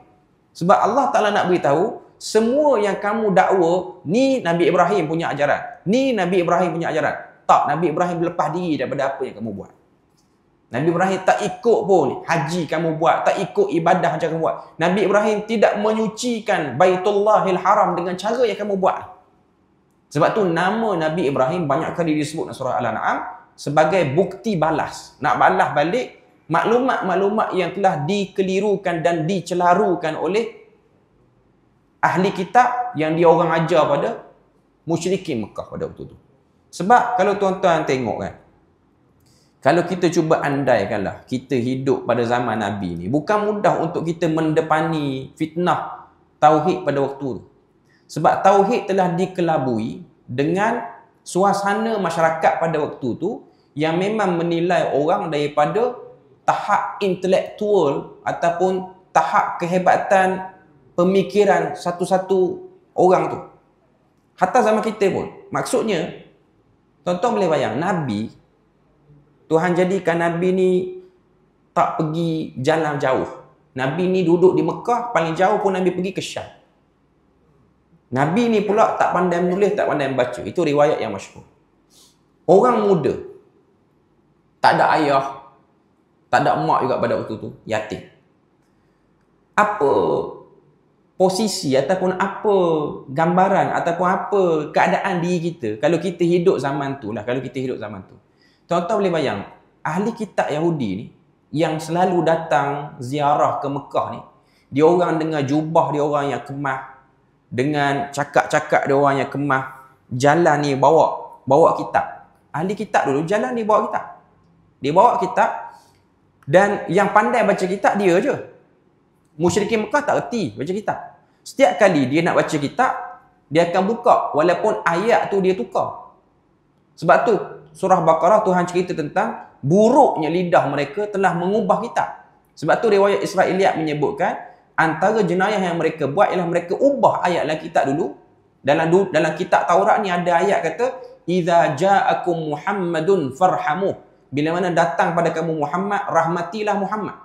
Sebab Allah Ta'ala nak beritahu, semua yang kamu dakwa, ni Nabi Ibrahim punya ajaran. Ni Nabi Ibrahim punya ajaran. Tak, Nabi Ibrahim berlepas diri daripada apa yang kamu buat. Nabi Ibrahim tak ikut pun haji kamu buat, tak ikut ibadah macam kamu buat. Nabi Ibrahim tidak menyucikan Baitullahil Haram dengan cara yang kamu buat. Sebab tu nama Nabi Ibrahim banyak kali disebut dalam surah Al-An'am sebagai bukti balas. Nak balas balik maklumat-maklumat yang telah dikelirukan dan dicelarukan oleh ahli kitab yang dia orang ajar pada musyrikin Mekah pada waktu tu. Sebab kalau tuan-tuan tengok kan, kalau kita cuba andaikanlah kita hidup pada zaman Nabi ni, bukan mudah untuk kita mendepani fitnah tauhid pada waktu tu. Sebab tauhid telah dikelabui dengan suasana masyarakat pada waktu tu yang memang menilai orang daripada tahap intelektual ataupun tahap kehebatan pemikiran satu-satu orang tu. Hatta zaman kita pun. Maksudnya, tuan-tuan boleh bayang, Nabi, Tuhan jadikan Nabi ni tak pergi jalan jauh. Nabi ni duduk di Mekah, paling jauh pun Nabi pergi ke Syam. Nabi ni pula tak pandai menulis, tak pandai membaca. Itu riwayat yang masyhur. Orang muda, tak ada ayah, tak ada mak juga pada waktu tu, yatim. Apa posisi ataupun apa gambaran ataupun apa keadaan diri kita kalau kita hidup zaman tu lah, kalau kita hidup zaman tu. Tuan-tuan boleh bayang, ahli kitab Yahudi ni yang selalu datang ziarah ke Mekah ni, dia orang dengan jubah dia orang yang kemah, dengan cakap-cakap dia orang yang kemah, jalan ni bawa kitab. Ahli kitab dulu jalan ni bawa kitab. Dia bawa kitab dan yang pandai baca kitab dia je. Musyrikin Mekah tak erti baca kitab. Setiap kali dia nak baca kitab, dia akan buka walaupun ayat tu dia tukar. Sebab tu surah Baqarah Tuhan cerita tentang buruknya lidah mereka telah mengubah kitab. Sebab tu riwayat Israiliyat menyebutkan antara jenayah yang mereka buat ialah mereka ubah ayat dalam kitab dulu. Dalam kitab Taurat ni ada ayat kata idza ja'akum Muhammadun farhamuh. Bila mana datang pada kamu Muhammad, rahmatilah Muhammad.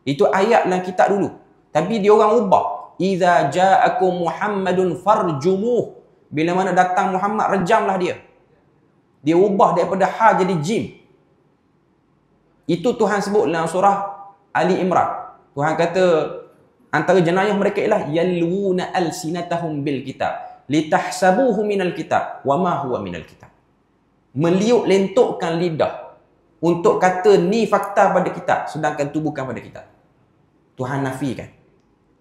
Itu ayat dalam kitab dulu. Tapi dia orang ubah. Idza ja'akum Muhammadun farjumuh. Bila mana datang Muhammad, rejamlah dia. Dia ubah daripada ha jadi jim. Itu Tuhan sebut dalam surah Ali Imran. Tuhan kata antara jenayah mereka ialah yalwuna alsinatahum bil kitab litahsabuhu minal kitab wa ma huwa minal kitab. Meliuk lentukkan lidah untuk kata ni fakta pada kitab sedangkan tu bukan pada kitab. Tuhan nafikan.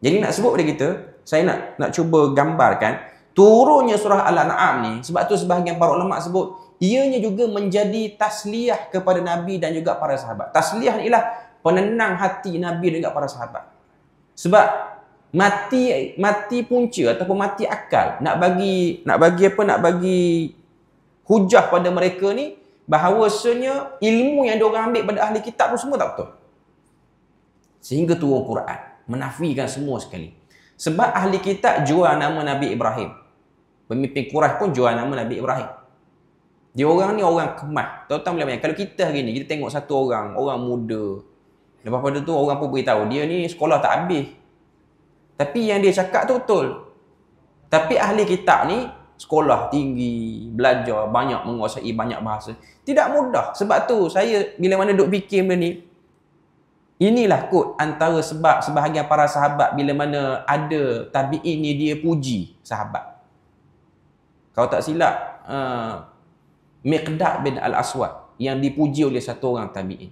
Jadi nak sebut pada kita, saya nak cuba gambarkan turunnya surah Al-An'am ni. Sebab tu sebahagian para ulama sebut ianya juga menjadi tasliyah kepada Nabi dan juga para sahabat. Tasliyah ni ialah penenang hati Nabi dan juga para sahabat. Sebab mati punca ataupun mati akal nak bagi hujah pada mereka ni bahawasanya ilmu yang diorang ambil pada ahli kitab tu semua tak betul. Sehingga turun Quran menafikan semua sekali. Sebab ahli kitab jual nama Nabi Ibrahim. Pemimpin Quraisy pun jual nama Nabi Ibrahim. Dia orang ni orang kemah. Tuan-tuan boleh bayang, kalau kita hari ni kita tengok satu orang muda. Lepas pada tu orang pun beritahu dia ni sekolah tak habis. Tapi yang dia cakap tu betul. Tapi ahli kitab ni sekolah tinggi, belajar, banyak menguasai banyak bahasa. Tidak mudah. Sebab tu saya bila mana duk fikir benda ni, inilah kot antara sebab sebahagian para sahabat bila mana ada tabi'in ni dia puji sahabat. Kalau tak silap, Miqdad bin Al-Aswad yang dipuji oleh satu orang tabi'in.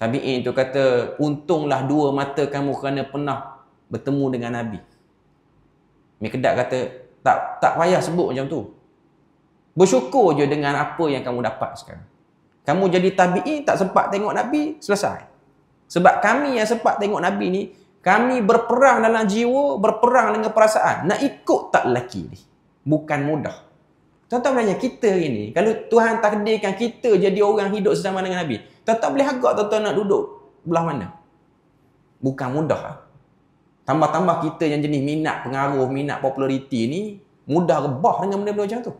Tabi'in tu kata, untunglah dua mata kamu kerana pernah bertemu dengan Nabi. Miqdad kata, tak payah sebut macam tu. Bersyukur je dengan apa yang kamu dapat sekarang. Kamu jadi tabi'in tak sempat tengok Nabi, selesai. Sebab kami yang sempat tengok Nabi ni, Kami berperang dalam jiwa, berperang dengan perasaan. Nak ikut tak lelaki ni? Bukan mudah. Tuan-tuan belajar kita ini, kalau Tuhan takdirkan kita jadi orang hidup sesama dengan Nabi, tuan-tuan boleh agak tuan-tuan nak duduk belah mana? Bukan mudah. Tambah-tambah kita yang jenis minat pengaruh, minat populariti ni, mudah rebah dengan benda-benda macam tu.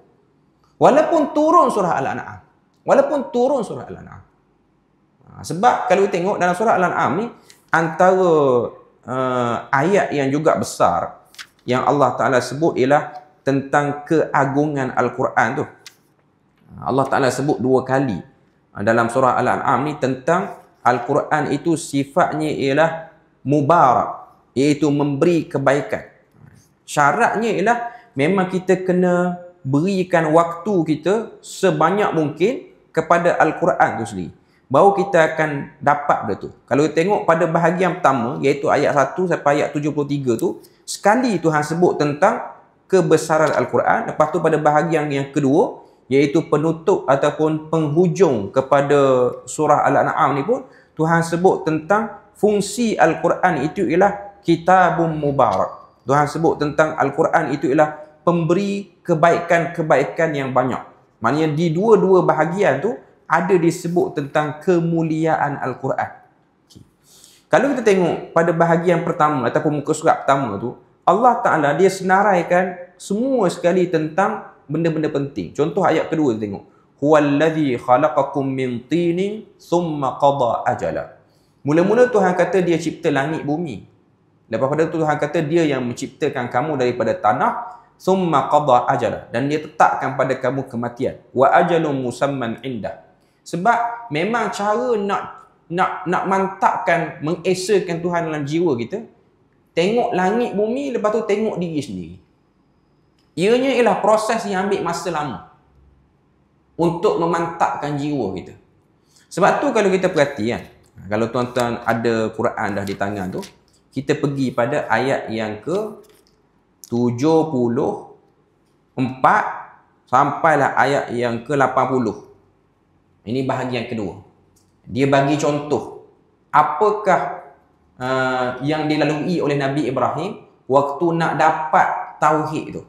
Walaupun turun surah Al-An'am. Sebab kalau tengok dalam surah Al-An'am ni, antara ayat yang juga besar yang Allah Ta'ala sebut ialah tentang keagungan Al-Quran tu. Allah Ta'ala sebut 2 kali dalam surah Al-An'am ni tentang Al-Quran itu sifatnya ialah mubarak, iaitu memberi kebaikan. Syaratnya ialah memang kita kena berikan waktu kita sebanyak mungkin kepada Al-Quran tu sendiri, baru kita akan dapat benda tu. Kalau tengok pada bahagian pertama, iaitu ayat 1 sampai ayat 73 tu, sekali Tuhan sebut tentang kebesaran Al-Quran. Lepas tu pada bahagian yang kedua, iaitu penutup ataupun penghujung kepada surah Al-An'am ni pun, Tuhan sebut tentang fungsi Al-Quran itu ialah kitabun mubarak. Tuhan sebut tentang Al-Quran itu ialah pemberi kebaikan-kebaikan yang banyak. Maknanya di dua-dua bahagian tu ada disebut tentang kemuliaan Al-Quran. Okay. Kalau kita tengok pada bahagian pertama ataupun muka surat pertama tu, Allah Ta'ala dia senaraikan semua sekali tentang benda-benda penting. Contoh ayat kedua kita tengok. Huwallazi khalaqakum min tinin thumma qada ajala. Mula-mula Tuhan kata dia cipta langit bumi. Lepas pada tu Tuhan kata dia yang menciptakan kamu daripada tanah, thumma qada ajala, dan dia tetapkan pada kamu kematian. Wa ajalun musamman indah. Sebab memang cara nak mantapkan, mengesakan Tuhan dalam jiwa kita, tengok langit bumi, lepas tu tengok diri sendiri. Ianya ialah proses yang ambil masa lama untuk memantapkan jiwa kita. Sebab tu kalau kita perhati kan, kalau tuan-tuan ada Quran dah di tangan tu, kita pergi pada ayat yang ke 74 sampailah ayat yang ke 80. Ini bahagian kedua. Dia bagi contoh apakah yang dilalui oleh Nabi Ibrahim waktu nak dapat tauhid tu.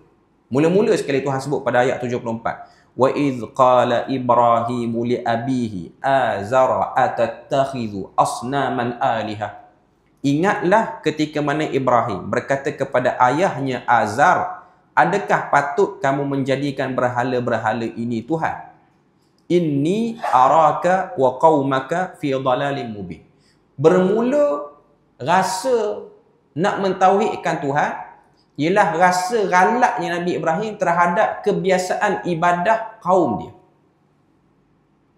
Mula-mula sekali Tuhan sebut pada ayat 74. Wa idz qala Ibrahimu li abihi azara atattakhidhu asnaman alihah. Ingatlah ketika mana Ibrahim berkata kepada ayahnya Azar, adakah patut kamu menjadikan berhala-berhala ini Tuhan? Inni araka wa qaumaka fi dhalalim mubin. Bermula rasa nak mentauhidkan Tuhan ialah rasa galaknya Nabi Ibrahim terhadap kebiasaan ibadah kaum dia.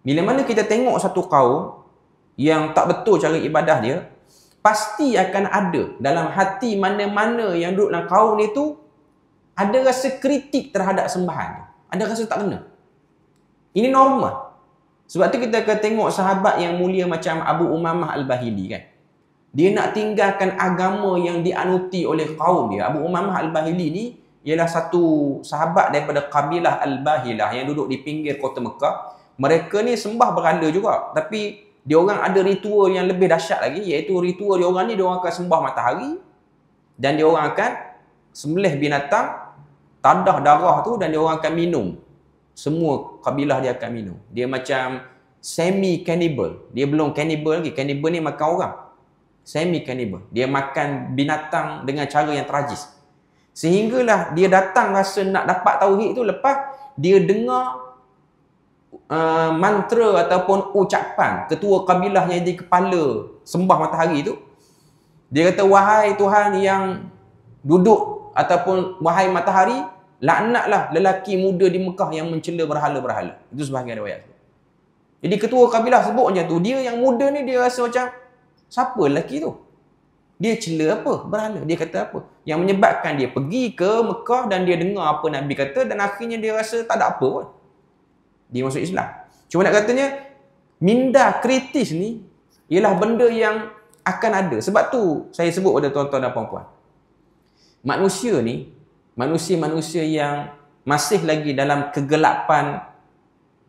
Bila mana kita tengok satu kaum yang tak betul cara ibadah dia, pasti akan ada dalam hati mana-mana yang duduk dalam kaum itu ada rasa kritik terhadap sembahan. Ada rasa tak kena. Ini normal. Sebab tu kita akan tengok sahabat yang mulia macam Abu Umamah Al-Bahili kan. Dia nak tinggalkan agama yang dianuti oleh kaum dia. Abu Umamah Al-Bahili ni ialah satu sahabat daripada kabilah Al-Bahilah yang duduk di pinggir kota Mekah. Mereka ni sembah berhala juga. Tapi diorang ada ritual yang lebih dahsyat lagi, iaitu ritual diorang ni diorang akan sembah matahari dan diorang akan sembelih binatang, tadah darah tu, dan diorang akan minum. Semua kabilah dia akan minum. Dia macam semi-cannibal. Dia belum cannibal lagi. Cannibal ni makan orang. Semi-cannibal. Dia makan binatang dengan cara yang tragis. Sehinggalah dia datang rasa nak dapat tauhid tu lepas dia dengar mantra ataupun ucapan ketua kabilah yang di kepala sembah matahari tu. Dia kata, wahai Tuhan yang duduk ataupun wahai matahari, laknatlah lelaki muda di Mekah yang mencela berhala-berhala. Itu sebahagian riwayat. Jadi ketua kabilah sebut macam tu. Dia yang muda ni dia rasa macam, siapa lelaki tu? Dia cela apa? Berhala. Dia kata apa? Yang menyebabkan dia pergi ke Mekah dan dia dengar apa Nabi kata dan akhirnya dia rasa tak ada apa pun. Dia masuk Islam. Cuma nak katanya, minda kritis ni ialah benda yang akan ada. Sebab tu saya sebut pada tuan-tuan dan puan-puan, manusia ni, manusia-manusia yang masih lagi dalam kegelapan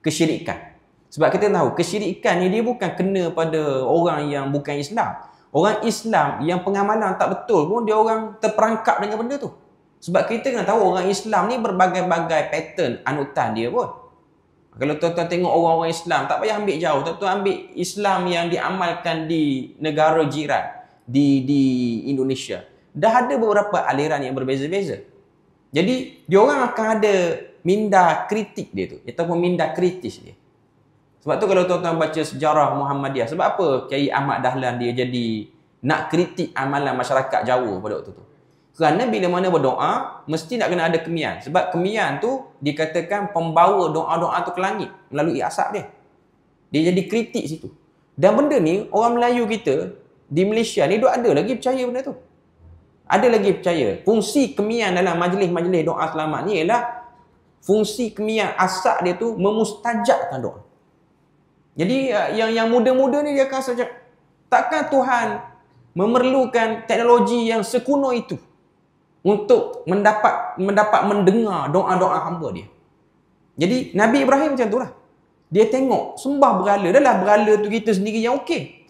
kesyirikan. Sebab kita tahu kesyirikan ni dia bukan kena pada orang yang bukan Islam. Orang Islam yang pengamalan tak betul pun dia orang terperangkap dengan benda tu. Sebab kita kena tahu orang Islam ni berbagai-bagai pattern anutan dia pun. Kalau tuan-tuan tengok orang-orang Islam, tak payah ambil jauh. Tuan-tuan ambil Islam yang diamalkan di negara jiran, di Indonesia. Dah ada beberapa aliran yang berbeza-beza. Jadi, dia orang akan ada minda kritik dia tu. Ataupun minda kritis dia. Sebab tu kalau tuan-tuan baca sejarah Muhammadiyah, sebab apa Kiai Ahmad Dahlan dia jadi nak kritik amalan masyarakat Jawa pada waktu tu? Kerana bila mana berdoa, mesti nak kena ada kemian. Sebab kemian tu dikatakan pembawa doa-doa tu ke langit melalui asap dia. Dia jadi kritik situ. Dan benda ni, orang Melayu kita di Malaysia ni duk ada lagi percaya benda tu. Ada lagi percaya. Fungsi kemian dalam majlis-majlis doa selamat ni ialah fungsi kemian asap dia tu memustajakkan doa. Jadi yang muda-muda ni dia akan saja, takkan Tuhan memerlukan teknologi yang sekuno itu untuk mendapat mendengar doa-doa hamba dia. Jadi Nabi Ibrahim macam itulah. Dia tengok sembah berhala, dah lah berhala tu kita sendiri yang okey.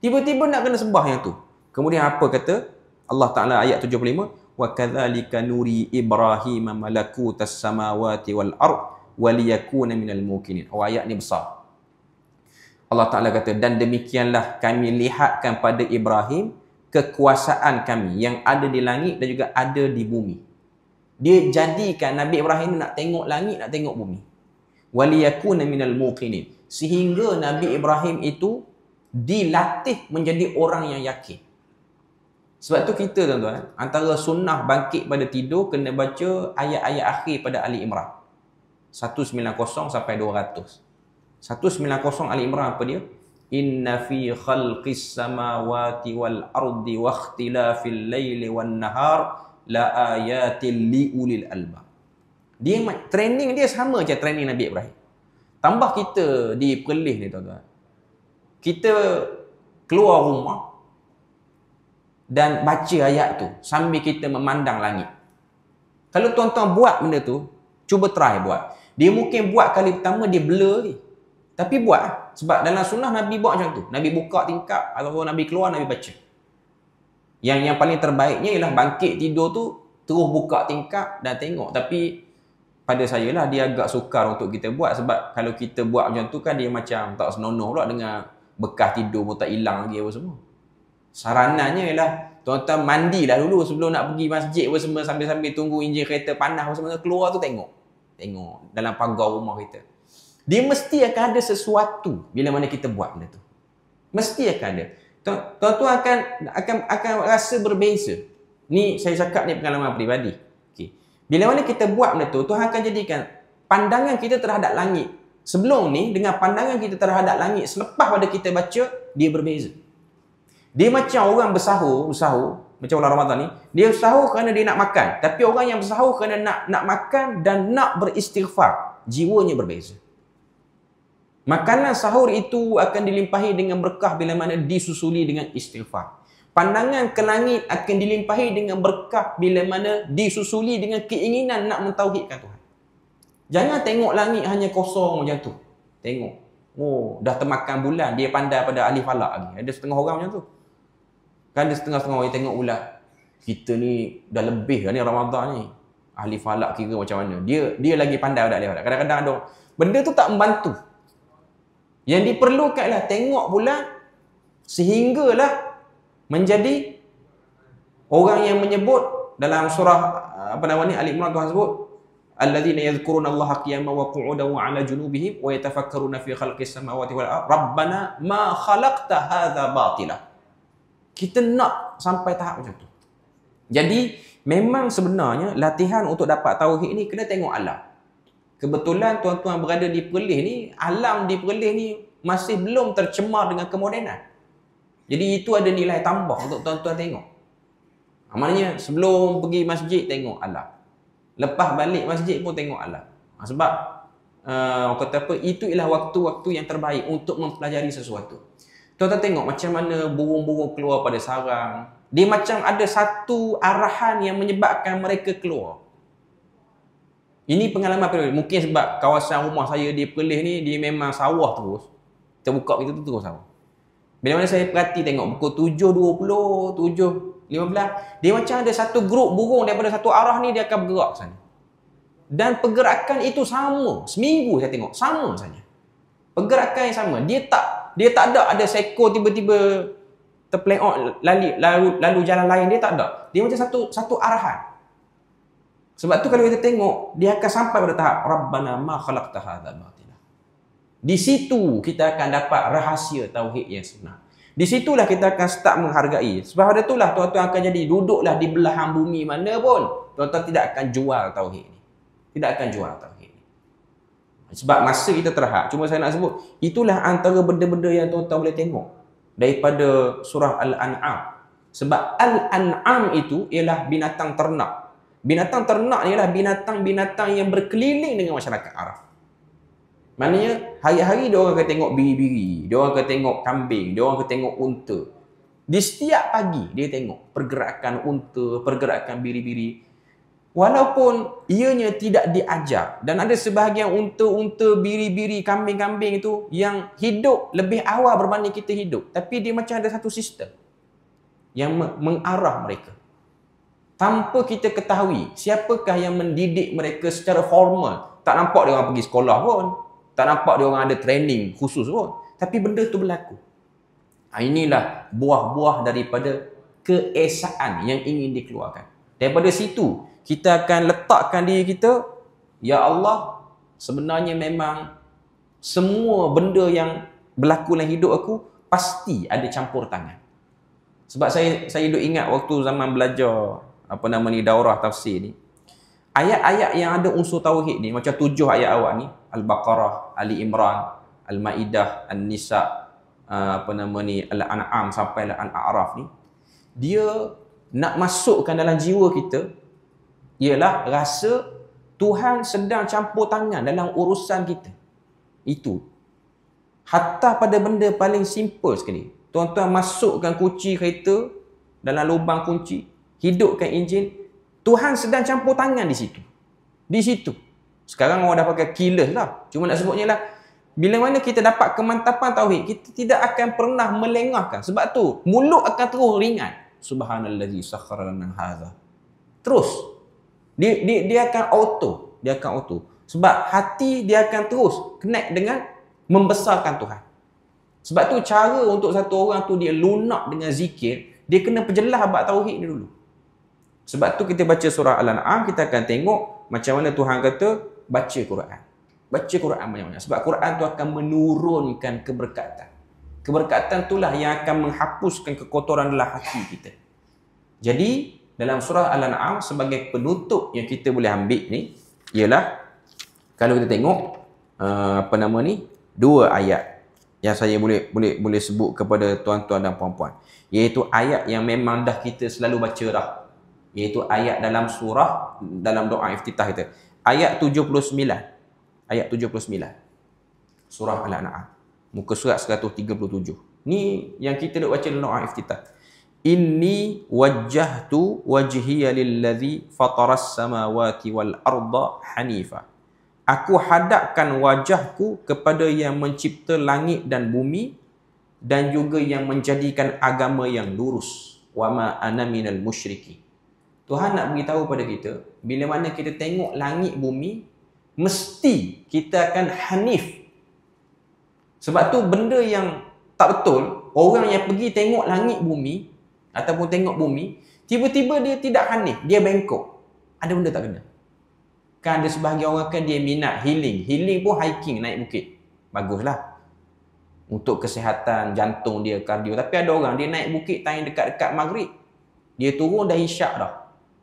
Tiba-tiba nak kena sembah yang tu. Kemudian apa kata Allah Taala ayat 75, wa kadzalika nuri Ibrahim malakutas samawati wal ard waliyakuna minal mukminin. Oh, ayat ni besar. Allah Ta'ala kata, dan demikianlah kami lihatkan pada Ibrahim kekuasaan kami yang ada di langit dan juga ada di bumi. Dia jadikan Nabi Ibrahim nak tengok langit, nak tengok bumi. Waliyakuna minal muqinin. Sehingga Nabi Ibrahim itu dilatih menjadi orang yang yakin. Sebab tu kita tuan-tuan, antara sunnah bangkit pada tidur kena baca ayat-ayat akhir pada Ali Imran. 190 sampai 200. 190 Ali Imran apa dia? Inna fi khalqis samawati wal ardi wa ikhtilafil laili wan nahar la ayatil liulil albab. Dia training dia sama je training Nabi Ibrahim. Tambah kita di Perlis ni tuan-tuan. Kita keluar rumah dan baca ayat tu sambil kita memandang langit. Kalau tuan-tuan buat benda tu, cuba try buat. Dia mungkin buat kali pertama dia blur ni. Tapi buat. Sebab dalam sunnah Nabi buat macam tu. Nabi buka tingkap atau Nabi keluar, Nabi baca. Yang paling terbaiknya ialah bangkit tidur tu, terus buka tingkap dan tengok. Tapi pada saya lah dia agak sukar untuk kita buat. Sebab kalau kita buat macam tu kan dia macam tak senonoh pula dengan bekas tidur pun tak hilang lagi apa semua. Saranannya ialah tuan-tuan mandilah dulu sebelum nak pergi masjid apa semua, sambil-sambil tunggu enjin kereta panas apa semua, keluar tu tengok dalam pagar rumah kita. Dia mesti akan ada sesuatu bila mana kita buat benda tu. Mesti akan ada. Tuan-tuan akan rasa berbeza. Ni saya cakap ni pengalaman peribadi. Okay. Bila mana kita buat benda tu, Tuhan akan jadikan pandangan kita terhadap langit sebelum ni dengan pandangan kita terhadap langit selepas pada kita baca, dia berbeza. Dia macam orang bersahur macam bulan Ramadan ni, dia bersahur kerana dia nak makan. Tapi orang yang bersahur kerana nak makan dan nak beristighfar, jiwanya berbeza. Makanan sahur itu akan dilimpahi dengan berkah bila mana disusuli dengan istighfar. Pandangan ke langit akan dilimpahi dengan berkah bila mana disusuli dengan keinginan nak mentauhidkan Tuhan. Jangan tengok langit hanya kosong macam tu. Tengok. Oh, dah termakan bulan, dia pandai pada ahli falak lagi. Ada setengah orang macam tu. Kan ada setengah-setengah orang yang tengok bulan. Kita ni dah lebih dah ni Ramadan ni. Ahli falak kira macam mana. Dia lagi pandai pada ahli falak. Kadang-kadang ada benda tu tak membantu. Yang diperlukan ialah tengok bulan sehinggalah menjadi orang yang menyebut dalam surah Ali Imran Tuhan sebut alladzina yadhkuruna Allaha qiyaman wa qu'udan wa 'ala junubihim wa yatafakkaruna fi khalqis samawati wal ardh rabbana ma khalaqta hadza batila. Kita nak sampai tahap macam tu. Jadi memang sebenarnya latihan untuk dapat tauhid ni kena tengok alam. Kebetulan tuan-tuan berada di Perlis ni, alam di Perlis ni masih belum tercemar dengan kemodenan. Jadi itu ada nilai tambah untuk tuan-tuan tengok. Maknanya sebelum pergi masjid tengok alam. Lepas balik masjid pun tengok alam. Sebab orang kata apa, itu ialah waktu-waktu yang terbaik untuk mempelajari sesuatu. Tuan-tuan tengok macam mana burung-burung keluar pada sarang. Dia macam ada satu arahan yang menyebabkan mereka keluar. Ini pengalaman peribadi. Mungkin sebab kawasan rumah saya di Perlis ni, dia memang sawah terus. Kita buka itu terus sawah. Bila mana saya perhati tengok pukul 7.20, 7.15, dia macam ada satu grup burung daripada satu arah ni, dia akan bergerak ke sana. Dan pergerakan itu sama. Seminggu saya tengok, sama saja. Pergerakan yang sama. Dia tak ada seekor tiba-tiba terpeleot lalu jalan lain, dia tak ada. Dia macam satu arahan. Sebab tu kalau kita tengok, dia akan sampai pada tahap Rabbana ma khalaqta hadza batila. Di situ kita akan dapat rahsia tauhid yang sebenar. Di situlah kita akan start menghargai. Sebab ada itulah tuan-tuan akan jadi duduklah di belahan bumi mana pun, tuan-tuan tidak akan jual tauhid ni. Tidak akan jual tauhid ni. Sebab masa kita terhad, cuma saya nak sebut, itulah antara benda-benda yang tuan-tuan boleh tengok daripada surah Al-An'am. Sebab Al-An'am itu ialah binatang ternak. Binatang ternak ialah binatang-binatang yang berkeliling dengan masyarakat Arab. Maknanya, hari-hari dia orang akan tengok biri-biri, dia orang akan tengok kambing, dia orang akan tengok unta. Di setiap pagi, dia tengok pergerakan unta, pergerakan biri-biri. Walaupun ianya tidak diajar, dan ada sebahagian unta-unta, biri-biri, kambing-kambing itu yang hidup lebih awal berbanding kita hidup. Tapi dia macam ada satu sistem yang mengarah mereka. Tanpa kita ketahui siapakah yang mendidik mereka secara formal. Tak nampak dia orang pergi sekolah pun. Tak nampak dia orang ada training khusus pun. Tapi benda tu berlaku. Inilah buah-buah daripada keesaan yang ingin dikeluarkan. Daripada situ, kita akan letakkan diri kita, ya Allah, sebenarnya memang semua benda yang berlaku dalam hidup aku pasti ada campur tangan. Sebab saya duk ingat waktu zaman belajar daurah tafsir ni, ayat-ayat yang ada unsur tauhid ni, macam 7 ayat awal ni, Al-Baqarah, Ali Imran, Al-Maidah, An-Nisa, Al-An'am sampai Al-A'raf ni, dia nak masukkan dalam jiwa kita ialah rasa Tuhan sedang campur tangan dalam urusan kita. Itu. Hatta pada benda paling simple sekali. Tuan-tuan masukkan kunci kereta dalam lubang kunci, hidupkan enjin, Tuhan sedang campur tangan di situ. Di situ. Sekarang orang dah pakai keyless lah. Cuma nak sebutnya lah, bila mana kita dapat kemantapan tauhid, kita tidak akan pernah melengahkan. Sebab tu, mulut akan terus ringan. Subhanallazi sakhkhara lana hadza. Terus. Dia akan auto. Dia akan auto. Sebab hati dia akan terus connect dengan membesarkan Tuhan. Sebab tu cara untuk satu orang tu dia lunak dengan zikir, dia kena perjelas bab tauhid dia dulu. Sebab tu kita baca surah Al-An'am, kita akan tengok macam mana Tuhan kata baca Quran. Baca Quran banyak-banyak. Sebab Quran tu akan menurunkan keberkatan. Keberkatan itulah yang akan menghapuskan kekotoran dalam hati kita. Jadi dalam surah Al-An'am sebagai penutup yang kita boleh ambil ni ialah, kalau kita tengok dua ayat yang saya boleh sebut kepada tuan-tuan dan puan-puan, iaitu ayat yang memang dah kita selalu baca dah, iaitu ayat dalam surah, dalam doa iftitah kita, ayat 79. Ayat 79 surah Al-An'am, muka surat 137. Ni yang kita duk baca dalam doa iftitah. Inni wajjahtu wajhiya lillazi fataras samawati wal arda hanifa. Aku hadapkan wajahku kepada yang mencipta langit dan bumi dan juga yang menjadikan agama yang lurus. Wa ma ana minal musyriki. Tuhan nak beritahu pada kita, bila mana kita tengok langit bumi, mesti kita akan hanif. Sebab tu benda yang tak betul, orang yang pergi tengok langit bumi ataupun tengok bumi, tiba-tiba dia tidak hanif, dia bengkok. Ada benda tak kena. Kan ada sebahagian orang kan dia minat healing. Healing pun hiking, naik bukit. Baguslah. Untuk kesihatan jantung dia, kardio. Tapi ada orang dia naik bukit time dekat-dekat maghrib. Dia turun dah isyak dah.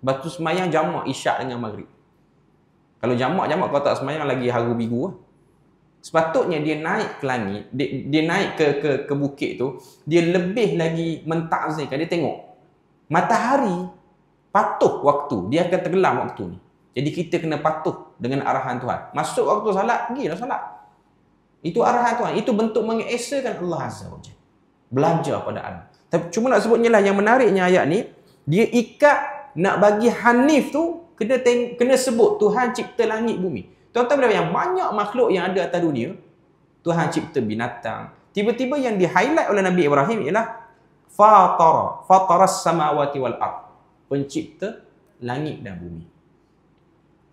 Lepas tu semayang jamak isyak dengan maghrib. Kalau jamak kalau tak semayang lagi haru biru lah. Sepatutnya dia naik ke langit, dia naik ke bukit tu, dia lebih lagi mentakzirkan. Dia tengok matahari patuh waktu, dia akan tenggelam waktu ni. Jadi kita kena patuh dengan arahan Tuhan. Masuk waktu salat, pergilah salat. Itu arahan Tuhan. Itu bentuk mengesakan Allah Azza wa Jalla. Belajar pada alam. Tapi cuma nak sebutnya lah, yang menariknya ayat ni, dia ikat nak bagi hanif tu, kena sebut Tuhan cipta langit bumi. Tuan-tuan boleh bayang, banyak makhluk yang ada atas dunia, Tuhan cipta binatang, Tiba-tiba yang di-highlight oleh Nabi Ibrahim ialah fataras samawati wal ard. Pencipta langit dan bumi.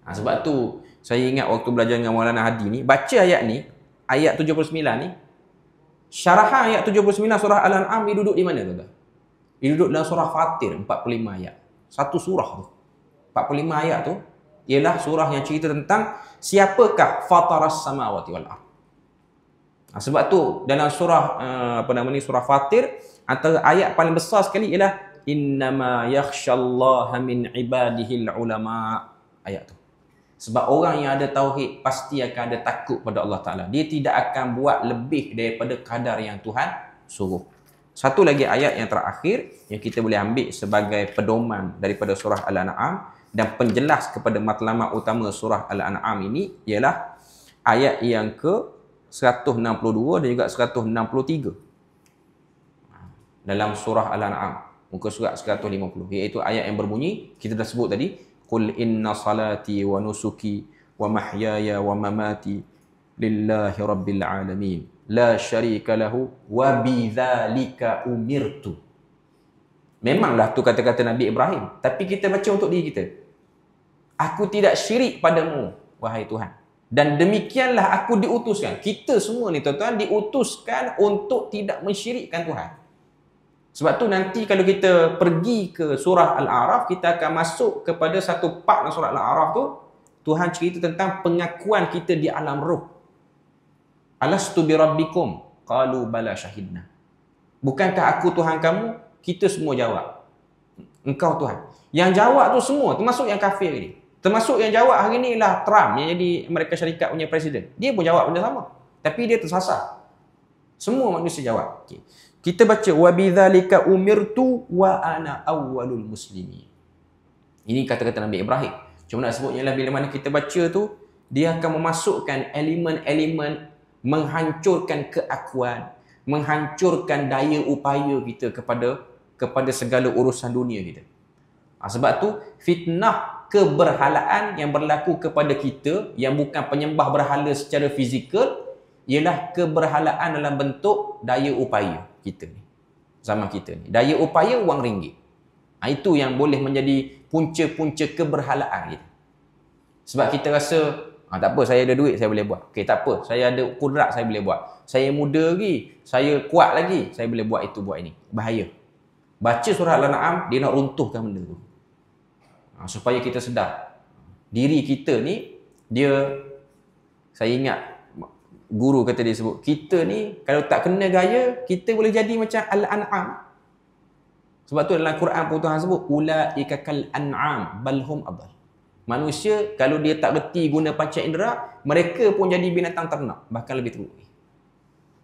Sebab tu saya ingat waktu belajar dengan Maulana Hadi ni, baca ayat ni, ayat 79 ni, syarahan ayat 79 surah Al-An'am ni duduk di mana tuan-tuan? Dia duduk dalam surah Fatir, 45 ayat. Satu surah tu. 45 ayat tu ialah surah yang cerita tentang siapakah fataras samawati wal ard. Sebab tu dalam surah surah Fatir, antara ayat paling besar sekali ialah innama yakhshallaha min ibadihil ulama. Ayat tu. Sebab orang yang ada tauhid pasti akan ada takut pada Allah Ta'ala. Dia tidak akan buat lebih daripada kadar yang Tuhan suruh. Satu lagi ayat yang terakhir yang kita boleh ambil sebagai pedoman daripada surah Al-An'am dan penjelas kepada matlamat utama surah Al-An'am ini ialah ayat yang ke 162 dan juga 163 dalam surah Al-An'am, muka surat 150, iaitu ayat yang berbunyi, kita dah sebut tadi, qul inna salati wa nusuki wa mahyaya wa mamati lillahi rabbil alamin la syarika lahu wa bidzalika umirtu. Memanglah tu kata-kata Nabi Ibrahim, tapi kita baca untuk diri kita. Aku tidak syirik padamu wahai Tuhan, dan demikianlah aku diutuskan. Kita semua ni tuan-tuan diutuskan untuk tidak mensyirikkan Tuhan. Sebab tu nanti kalau kita pergi ke surah Al-A'raf, kita akan masuk kepada satu part dalam surah Al-A'raf tu, Tuhan cerita tentang pengakuan kita di alam roh. Alastu bi rabbikum qalu bala syahidna. Bukankah aku Tuhan kamu? Kita semua jawab, engkau Tuhan. Yang jawab tu semua termasuk yang kafir ni. Termasuk yang jawab hari ni lah Trump yang jadi Amerika Syarikat punya presiden. Dia pun jawab benda sama, tapi dia tersasar. Semua manusia jawab. Okay. Kita baca wa bidzalika umirtu wa ana awwalul muslimin. Ini kata-kata Nabi Ibrahim. Cuma nak sebutnya lah, bila mana kita baca tu, dia akan memasukkan elemen-elemen menghancurkan keakuan, menghancurkan daya upaya kita kepada segala urusan dunia kita. Sebab tu fitnah keberhalaan yang berlaku kepada kita yang bukan penyembah berhala secara fizikal ialah keberhalaan dalam bentuk daya upaya kita ni. Zaman kita ni, daya upaya wang ringgit. Itu yang boleh menjadi punca-punca keberhalaan kita. Sebab kita rasa tak apa, saya ada duit, saya boleh buat. Okey, tak apa, saya ada kudrat, saya boleh buat. Saya muda lagi, saya kuat lagi, saya boleh buat itu, buat ini. Bahaya. Baca surah Al-An'am, dia nak runtuhkan benda tu. Supaya kita sedar diri kita ni, saya ingat guru kata dia sebut, kita ni kalau tak kena gaya, kita boleh jadi macam Al-An'am. Sebab tu dalam Quran pun Tuhan sebut ulaika kal an'am bal hum adall. Manusia kalau dia tak reti guna panca indera, mereka pun jadi binatang ternak, bahkan lebih teruk.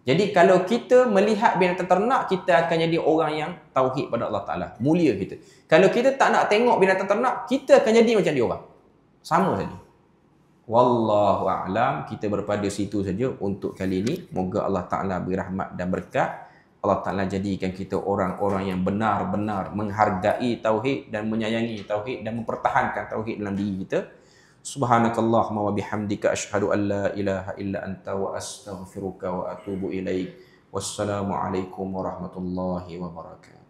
Jadi kalau kita melihat binatang ternak, kita akan jadi orang yang tauhid pada Allah Ta'ala, mulia kita. Kalau kita tak nak tengok binatang ternak, kita akan jadi macam dia orang. Sama saja. Wallahu a'lam. Kita berpada situ saja untuk kali ini. Moga Allah Ta'ala beri rahmat dan berkat. Allah Ta'ala jadikan kita orang-orang yang benar-benar menghargai tauhid dan menyayangi tauhid dan mempertahankan tauhid dalam diri kita. Subhanakallahumma wa bihamdika asyhadu an la ilaha illa anta wa astaghfiruka wa atubu ilaik. Wassalamualaikum warahmatullahi wabarakatuh.